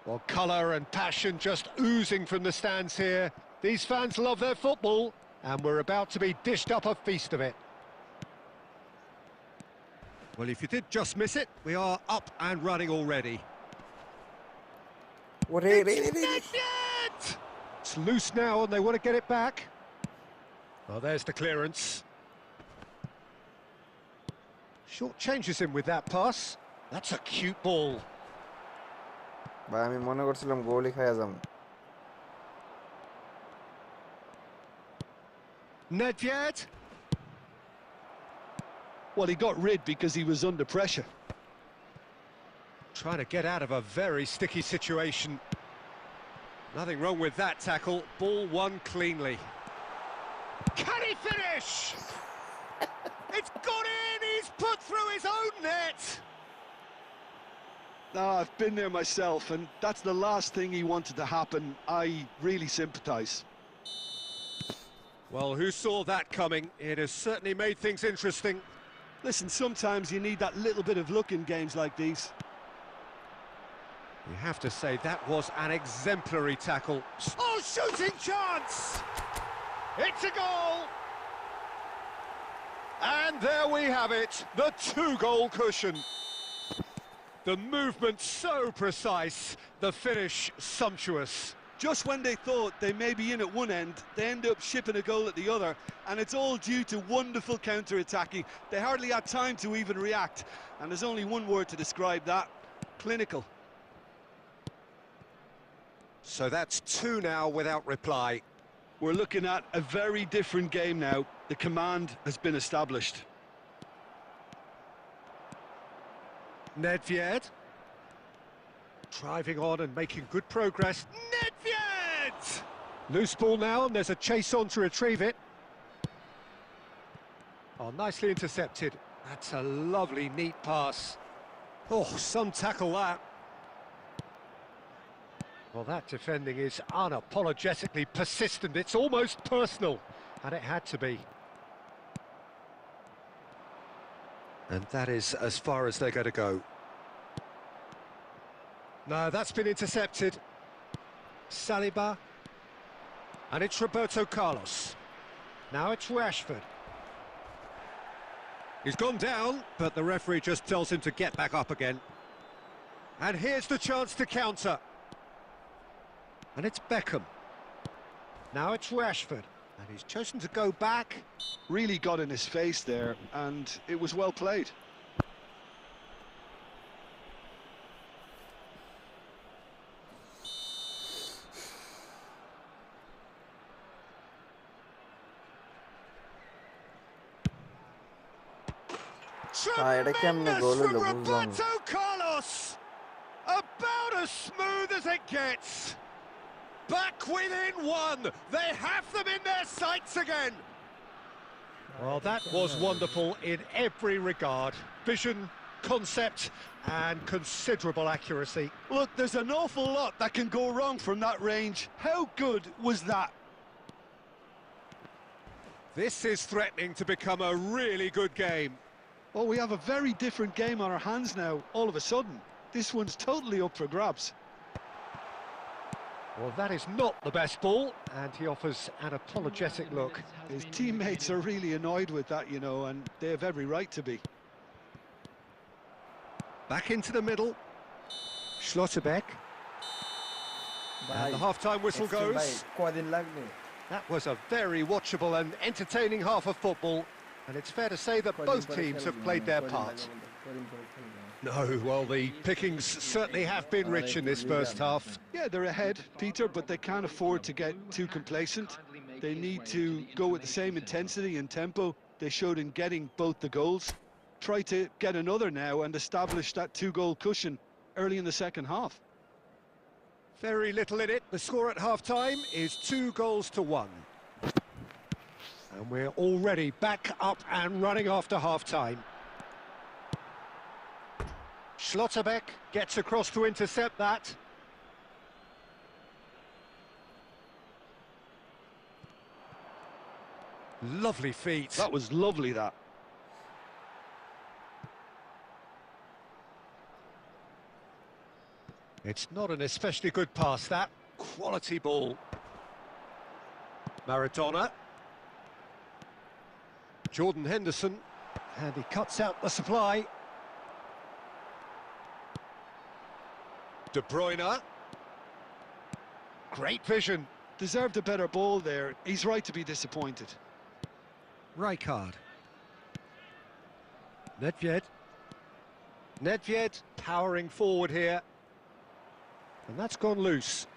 Well, colour and passion just oozing from the stands here. These fans love their football, and we're about to be dished up a feast of it. Well, if you did just miss it, we are up and running already. It's loose now and they want to get it back. Well, there's the clearance. Short changes him with that pass. That's a cute ball. ভাই আমি মনে করছিলাম গোলই খায়া যাম Nedved. Well, he got rid because he was under pressure. Trying to get out of a very sticky situation. Nothing wrong with that tackle. Ball won cleanly. Can he finish? It's gone in! He's put through his own net! I've been there myself, and that's the last thing he wanted to happen. I really sympathise. Well, who saw that coming? It has certainly made things interesting. Listen, sometimes you need that little bit of luck in games like these. You have to say that was an exemplary tackle. Oh, shooting chance! It's a goal! And there we have it, the two-goal cushion. The movement so precise, the finish sumptuous. Just when they thought they may be in at one end, they end up shipping a goal at the other, and it's all due to wonderful counter-attacking. They hardly had time to even react, and there's only one word to describe that: clinical. So that's two now without reply. We're looking at a very different game now. The command has been established. Nedved. Driving on and making good progress. Nedved! Loose ball now, and there's a chase on to retrieve it. Oh, nicely intercepted. That's a lovely, neat pass. Oh, some tackle that. Well, that defending is unapologetically persistent. It's almost personal, and it had to be. And that is as far as they're going to go. No, that's been intercepted. Saliba. And it's Roberto Carlos. Now it's Rashford. He's gone down, but the referee just tells him to get back up again. And here's the chance to counter. And it's Beckham. Now it's Rashford. And he's chosen to go back. Really got in his face there, and it was well played. Tremendous from Roberto Carlos! About as smooth as it gets! Back within one! They have them in their sights again! Well, that was wonderful in every regard. Vision, concept, and considerable accuracy. Look, there's an awful lot that can go wrong from that range. How good was that? This is threatening to become a really good game. Well, we have a very different game on our hands now, all of a sudden. This one's totally up for grabs. Well, that is not the best ball, and he offers an apologetic look. His teammates are really annoyed with that, you know, and they have every right to be. Back into the middle. Schlotterbeck. And the half-time whistle goes. That was a very watchable and entertaining half of football, and it's fair to say that both teams have played their part. No, well, the pickings certainly have been rich in this first half. Yeah, they're ahead, Peter, but they can't afford to get too complacent. They need to go with the same intensity and tempo they showed in getting both the goals. Try to get another now and establish that 2-goal cushion early in the second half. Very little in it. The score at half-time is 2-1. And we're already back up and running after half-time. Schlotterbeck gets across to intercept that. Lovely feet. That was lovely, that. It's not an especially good pass, that. Quality ball. Maradona. Jordan Henderson. And he cuts out the supply. De Bruyne. Great vision. Deserved a better ball there. He's right to be disappointed. Rijkaard. Nedved. Nedved powering forward here. And that's gone loose.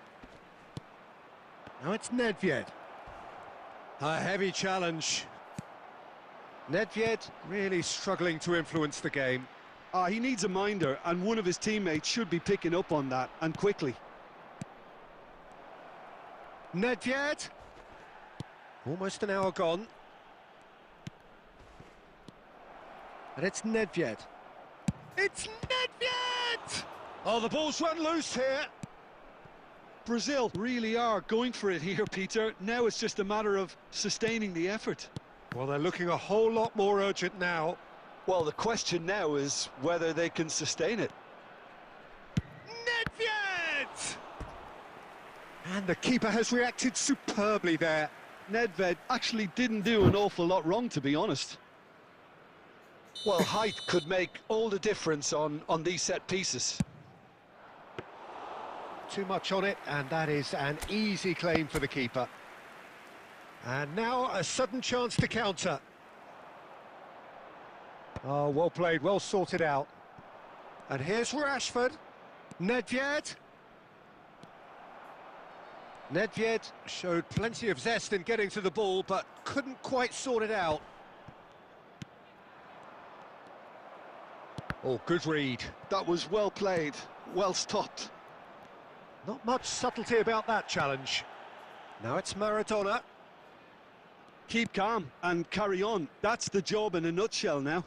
Now it's Nedved. A heavy challenge. Nedved really struggling to influence the game. He needs a minder, and one of his teammates should be picking up on that, and quickly. Nedved. Almost an hour gone. And it's Nedved. It's Nedved! Oh, the ball's run loose here. Brazil really are going for it here, Peter. Now it's just a matter of sustaining the effort. Well, they're looking a whole lot more urgent now. Well, the question now is whether they can sustain it. Nedved! And the keeper has reacted superbly there. Nedved actually didn't do an awful lot wrong, to be honest. Well, height could make all the difference on these set pieces. Too much on it, and that is an easy claim for the keeper. And now a sudden chance to counter. Oh, well played, well sorted out. And here's Rashford. Nedved. Nedved showed plenty of zest in getting to the ball, but couldn't quite sort it out. Oh, good read. That was well played, well stopped. Not much subtlety about that challenge. Now it's Maradona. Keep calm and carry on. That's the job in a nutshell now.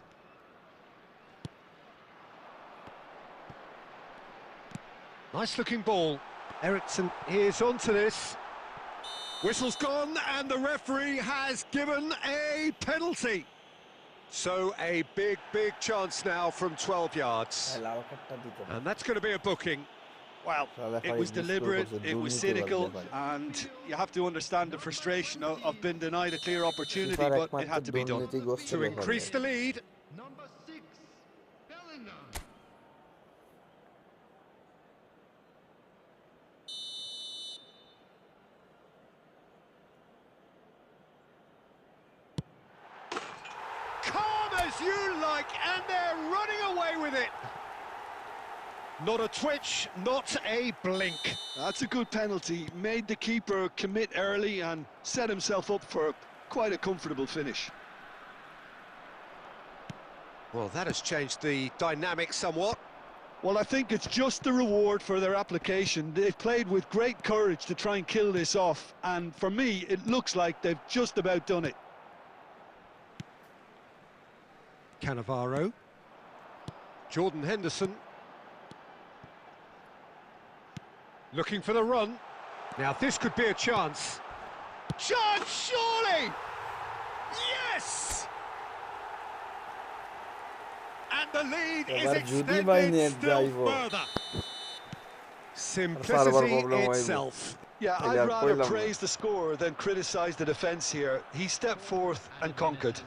Nice looking ball. Eriksson is onto this. Whistle's gone and the referee has given a penalty. So a big chance now from 12 yards. And that's going to be a booking. Well, it was deliberate, it was cynical, and you have to understand the frustration of being denied a clear opportunity, but it had to be done. To increase the lead. Number 6, Bellingham. Calm as you like, and they're running away with it. Not a twitch, not a blink. That's a good penalty. Made the keeper commit early and set himself up for quite a comfortable finish. Well, that has changed the dynamic somewhat. Well, I think it's just the reward for their application. They've played with great courage to try and kill this off, and for me, it looks like they've just about done it. Cannavaro. Jordan Henderson. Looking for the run. Now this could be a chance. Chance, surely! Yes! And the lead is extended still further. Simplicity itself. Yeah, I'd rather praise the scorer than criticise the defence here. He stepped forth and conquered.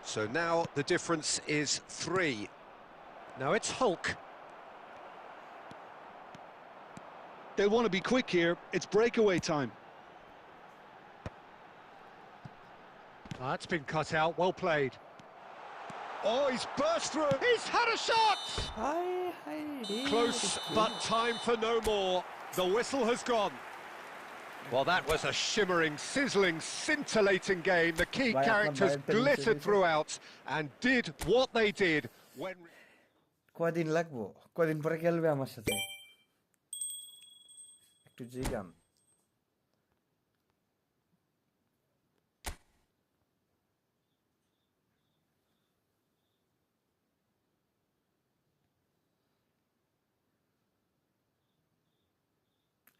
So now the difference is 3. Now it's Hulk. They'll want to be quick here. It's breakaway time. That's been cut out. Well played. Oh, he's burst through. He's had a shot! Close, but time for no more. The whistle has gone. Well, that was a shimmering, sizzling, scintillating game. The key characters glittered throughout and did what they did when... কয়দিন লাগবো? কয়দিন পরে খেলবে আমার সাথে? একটু জিগান।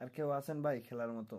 আর কেউ আছেন ভাই খেলার মতো?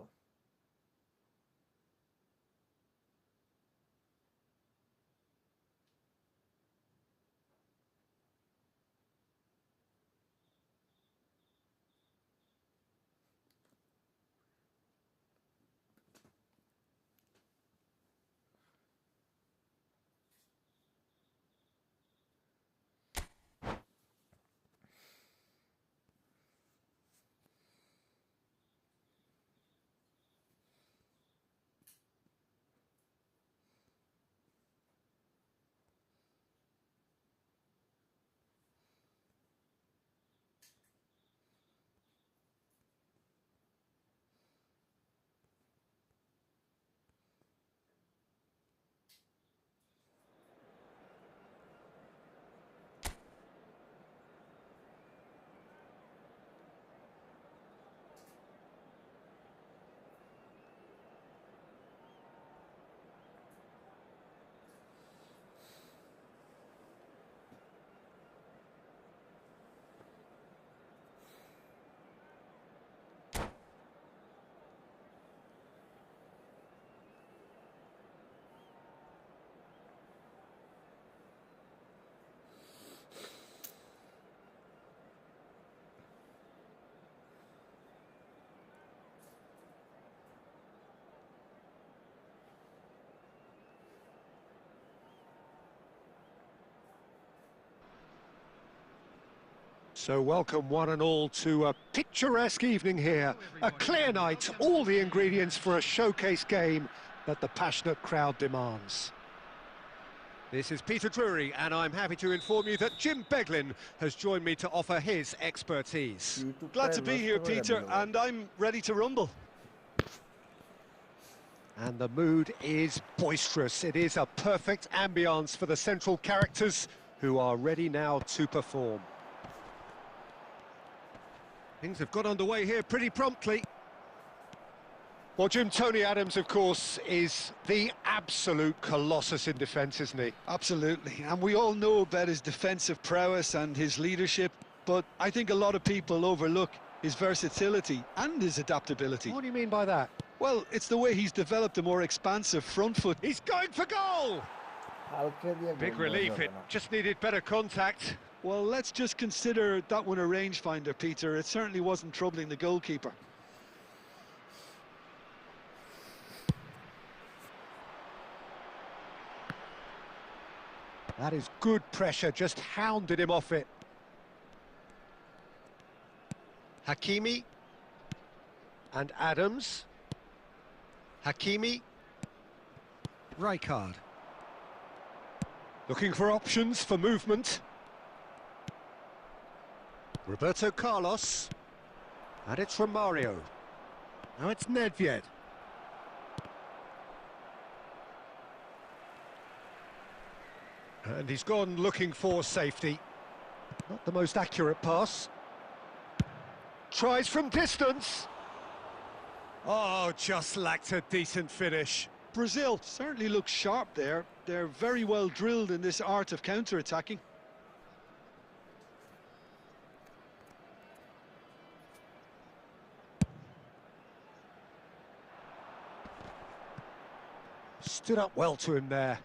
So welcome one and all to a picturesque evening here. A clear night, all the ingredients for a showcase game that the passionate crowd demands. This is Peter Drury, and I'm happy to inform you that Jim Beglin has joined me to offer his expertise. Glad to be here, Peter, and I'm ready to rumble. And the mood is boisterous. It is a perfect ambience for the central characters who are ready now to perform. Things have got underway here pretty promptly. Well, Jim, Tony Adams, of course, is the absolute colossus in defence, isn't he? Absolutely, and we all know about his defensive prowess and his leadership, but I think a lot of people overlook his versatility and his adaptability. What do you mean by that? Well, it's the way he's developed a more expansive front foot. He's going for goal! Big relief, it just needed better contact. Well, let's just consider that one a rangefinder, Peter. It certainly wasn't troubling the goalkeeper. That is good pressure, just hounded him off it. Hakimi. And Adams. Hakimi. Rijkaard. Looking for options for movement. Roberto Carlos. And it's Romario. Now it's Nedved. And he's gone looking for safety. Not the most accurate pass. Tries from distance. Oh, just lacked a decent finish. Brazil certainly looks sharp there. They're very well drilled in this art of counter-attacking. Stood up well to him there.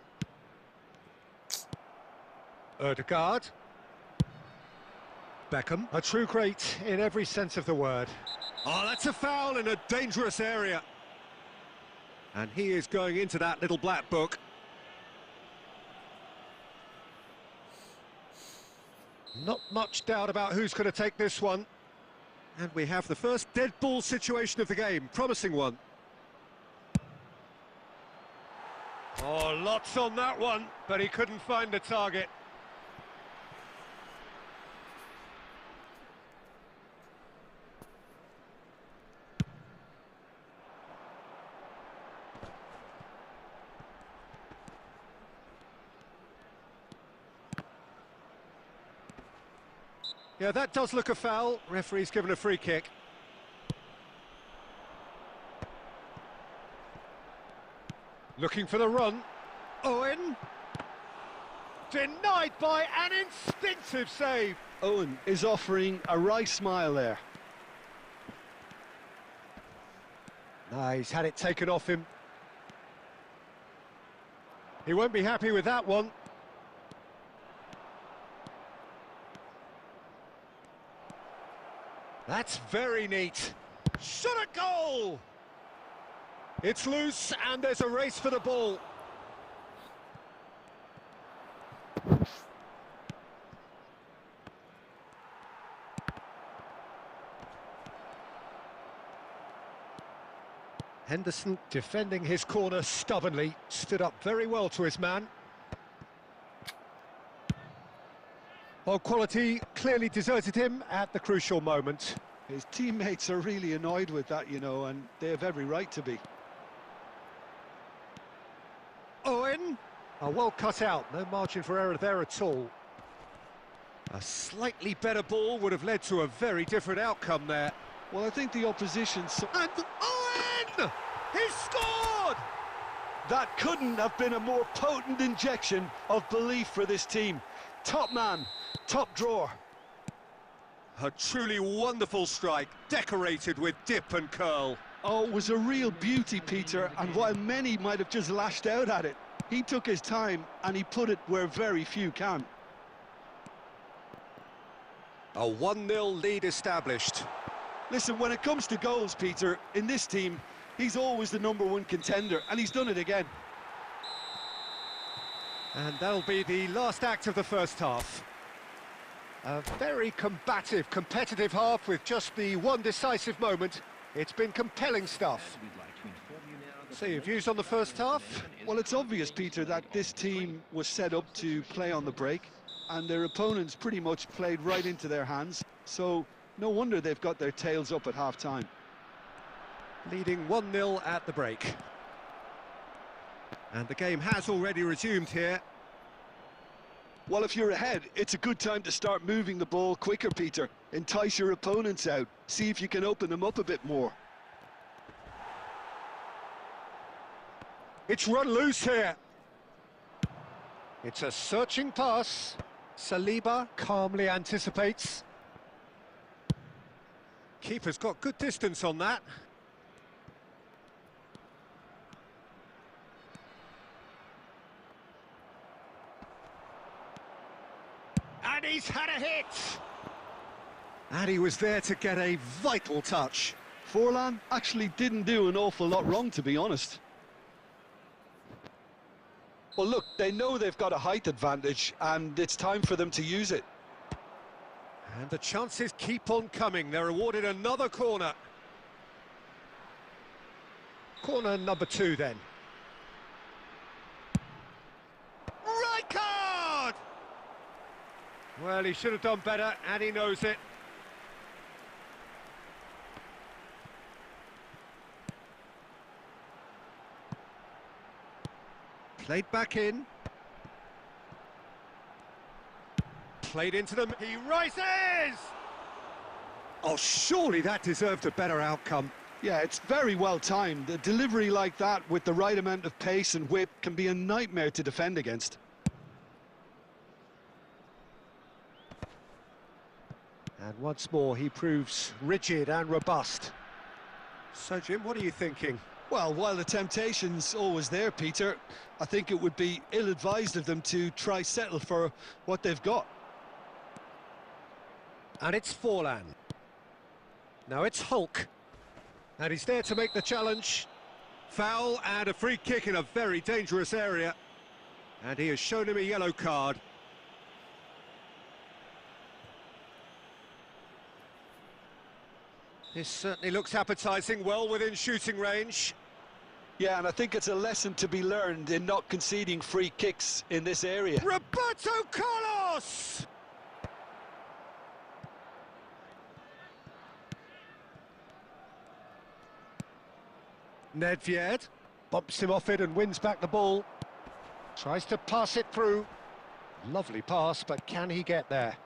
Ødegaard. Beckham. A true great in every sense of the word. Oh, that's a foul in a dangerous area. And he is going into that little black book. Not much doubt about who's going to take this one. And we have the first dead ball situation of the game. Promising one. Oh, lots on that one, but he couldn't find the target. Yeah, that does look a foul. Referee's given a free kick. Looking for the run. Owen. Denied by an instinctive save. Owen is offering a wry smile there. He's had it taken off him. He won't be happy with that one. That's very neat. Shot at goal! It's loose and there's a race for the ball. Henderson defending his corner stubbornly, stood up very well to his man. Well, quality clearly deserted him at the crucial moment. His teammates are really annoyed with that, you know, and they have every right to be. Owen, well cut out, no margin for error there at all. A slightly better ball would have led to a very different outcome there. Well, I think the opposition... And Owen! He scored! That couldn't have been a more potent injection of belief for this team. Top man, top drawer. A truly wonderful strike, decorated with dip and curl. Oh, it was a real beauty, Peter, and while many might have just lashed out at it, he took his time and he put it where very few can. A 1-0 lead established. Listen, when it comes to goals, Peter, in this team, he's always the #1 contender, and he's done it again. And that'll be the last act of the first half. A very combative, competitive half with just the one decisive moment. It's been compelling stuff. So your views on the first half? Well, it's obvious, Peter, that this team was set up to play on the break, and their opponents pretty much played right into their hands, so no wonder they've got their tails up at half-time. Leading 1-0 at the break. And the game has already resumed here. Well, if you're ahead, it's a good time to start moving the ball quicker, Peter. Entice your opponents out. See if you can open them up a bit more. It's run loose here. It's a searching pass. Saliba calmly anticipates. Keeper's got good distance on that. And he's had a hit! And he was there to get a vital touch. Forlan actually didn't do an awful lot wrong, to be honest. Well, look, they know they've got a height advantage, and it's time for them to use it. And the chances keep on coming. They're awarded another corner. Corner number 2, then. Right card! Well, he should have done better, and he knows it. Played back in. Played into them. He rises! Oh, surely that deserved a better outcome. Yeah, it's very well timed. A delivery like that with the right amount of pace and whip can be a nightmare to defend against. And once more, he proves rigid and robust. So, Jim, what are you thinking? Well, while the temptation's always there, Peter, I think it would be ill-advised of them to try settle for what they've got. And it's Forlan. Now it's Hulk. And he's there to make the challenge. Foul and a free kick in a very dangerous area. And he has shown him a yellow card. This certainly looks appetising, well within shooting range. Yeah, and I think it's a lesson to be learned in not conceding free kicks in this area. Roberto Carlos! Nedved bumps him off it and wins back the ball. Tries to pass it through. Lovely pass, but can he get there?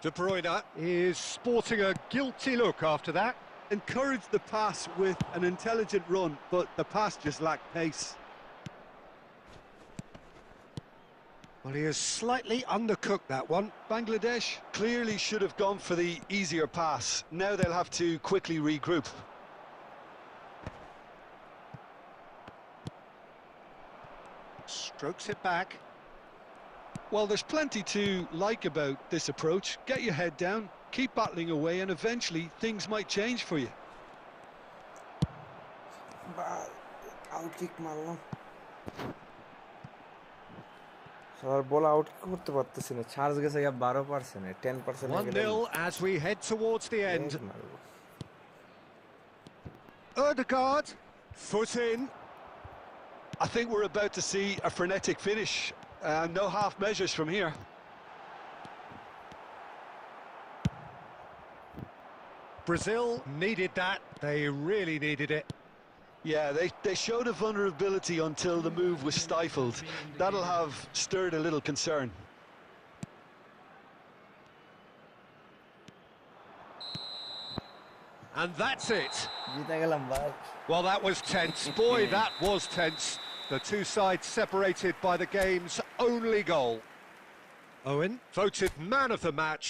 De Bruyne is sporting a guilty look after that. Encouraged the pass with an intelligent run, but the pass just lacked pace. Well, he has slightly undercooked that one. Bangladesh clearly should have gone for the easier pass. Now they'll have to quickly regroup. Strokes it back. Well, there's plenty to like about this approach. Get your head down, keep battling away, and eventually things might change for you. Out kick মারলাম সবার ball out করতে পারতেছি না charge গেছে 12% 10% 1-0 as we head towards the end. Ødegaard, foot in. I think we're about to see a frenetic finish. No half measures from here. Brazil needed that. They really needed it. Yeah, they showed a vulnerability until the move was stifled. That'll have stirred a little concern. And that's it. জিতে গেলাম ভাই Well, that was tense. Boy, that was tense. The two sides separated by the game's only goal. Owen, voted man of the match.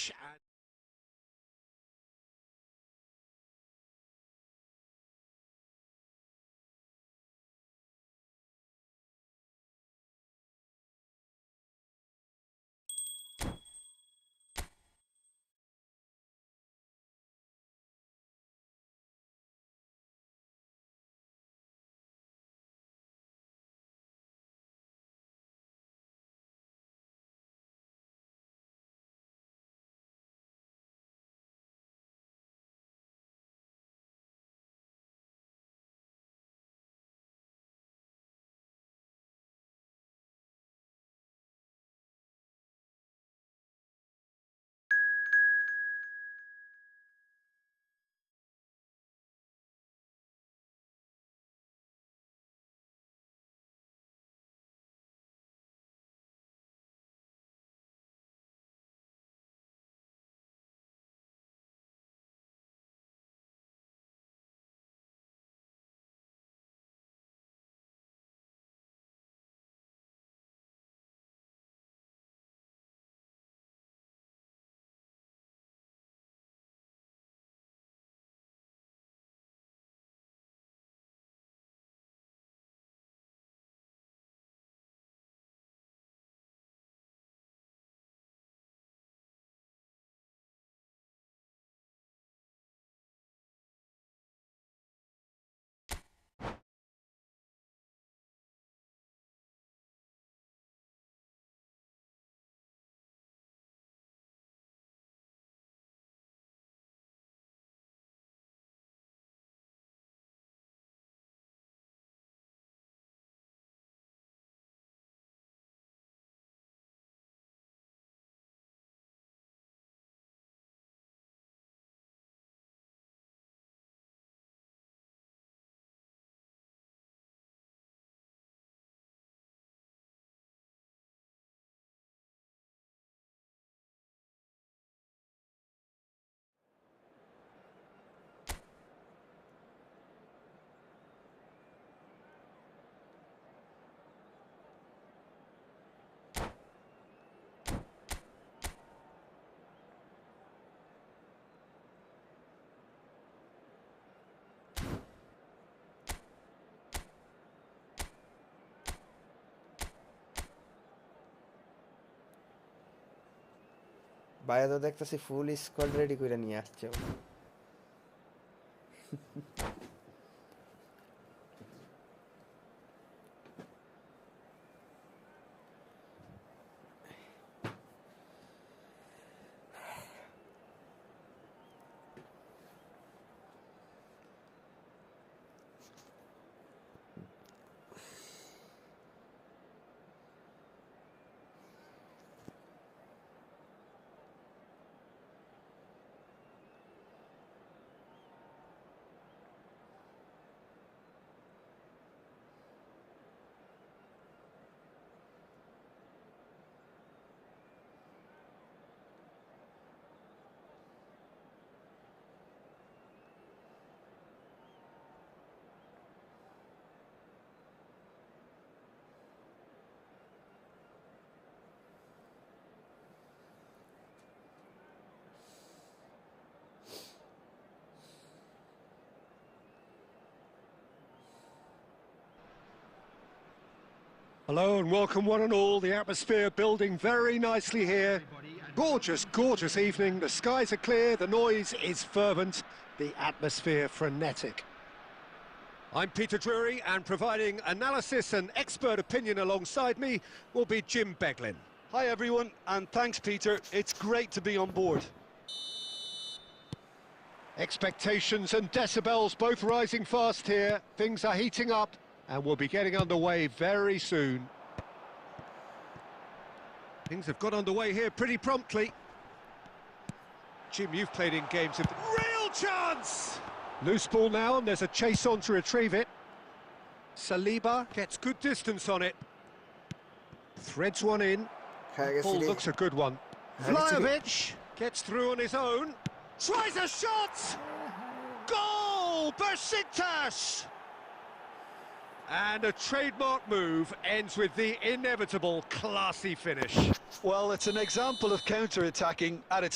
বাইরে তো দেখতেছি ফুল squad ready করে নিয়ে আসছে Hello and welcome one and all, the atmosphere building very nicely here. Gorgeous, gorgeous evening, the skies are clear, the noise is fervent, the atmosphere frenetic. I'm Peter Drury, and providing analysis and expert opinion alongside me will be Jim Beglin. Hi everyone, and thanks Peter, it's great to be on board. Expectations and decibels both rising fast here, things are heating up and we'll be getting underway very soon. Things have got underway here pretty promptly. Jim, you've played in games of... Real chance! Loose ball now, and there's a chase on to retrieve it. Saliba gets good distance on it. Threads one in. Ball looks a good one. Vlahovic gets through on his own. Tries a shot! Goal! Besiktas! And a trademark move ends with the inevitable classy finish. Well, it's an example of counter-attacking at its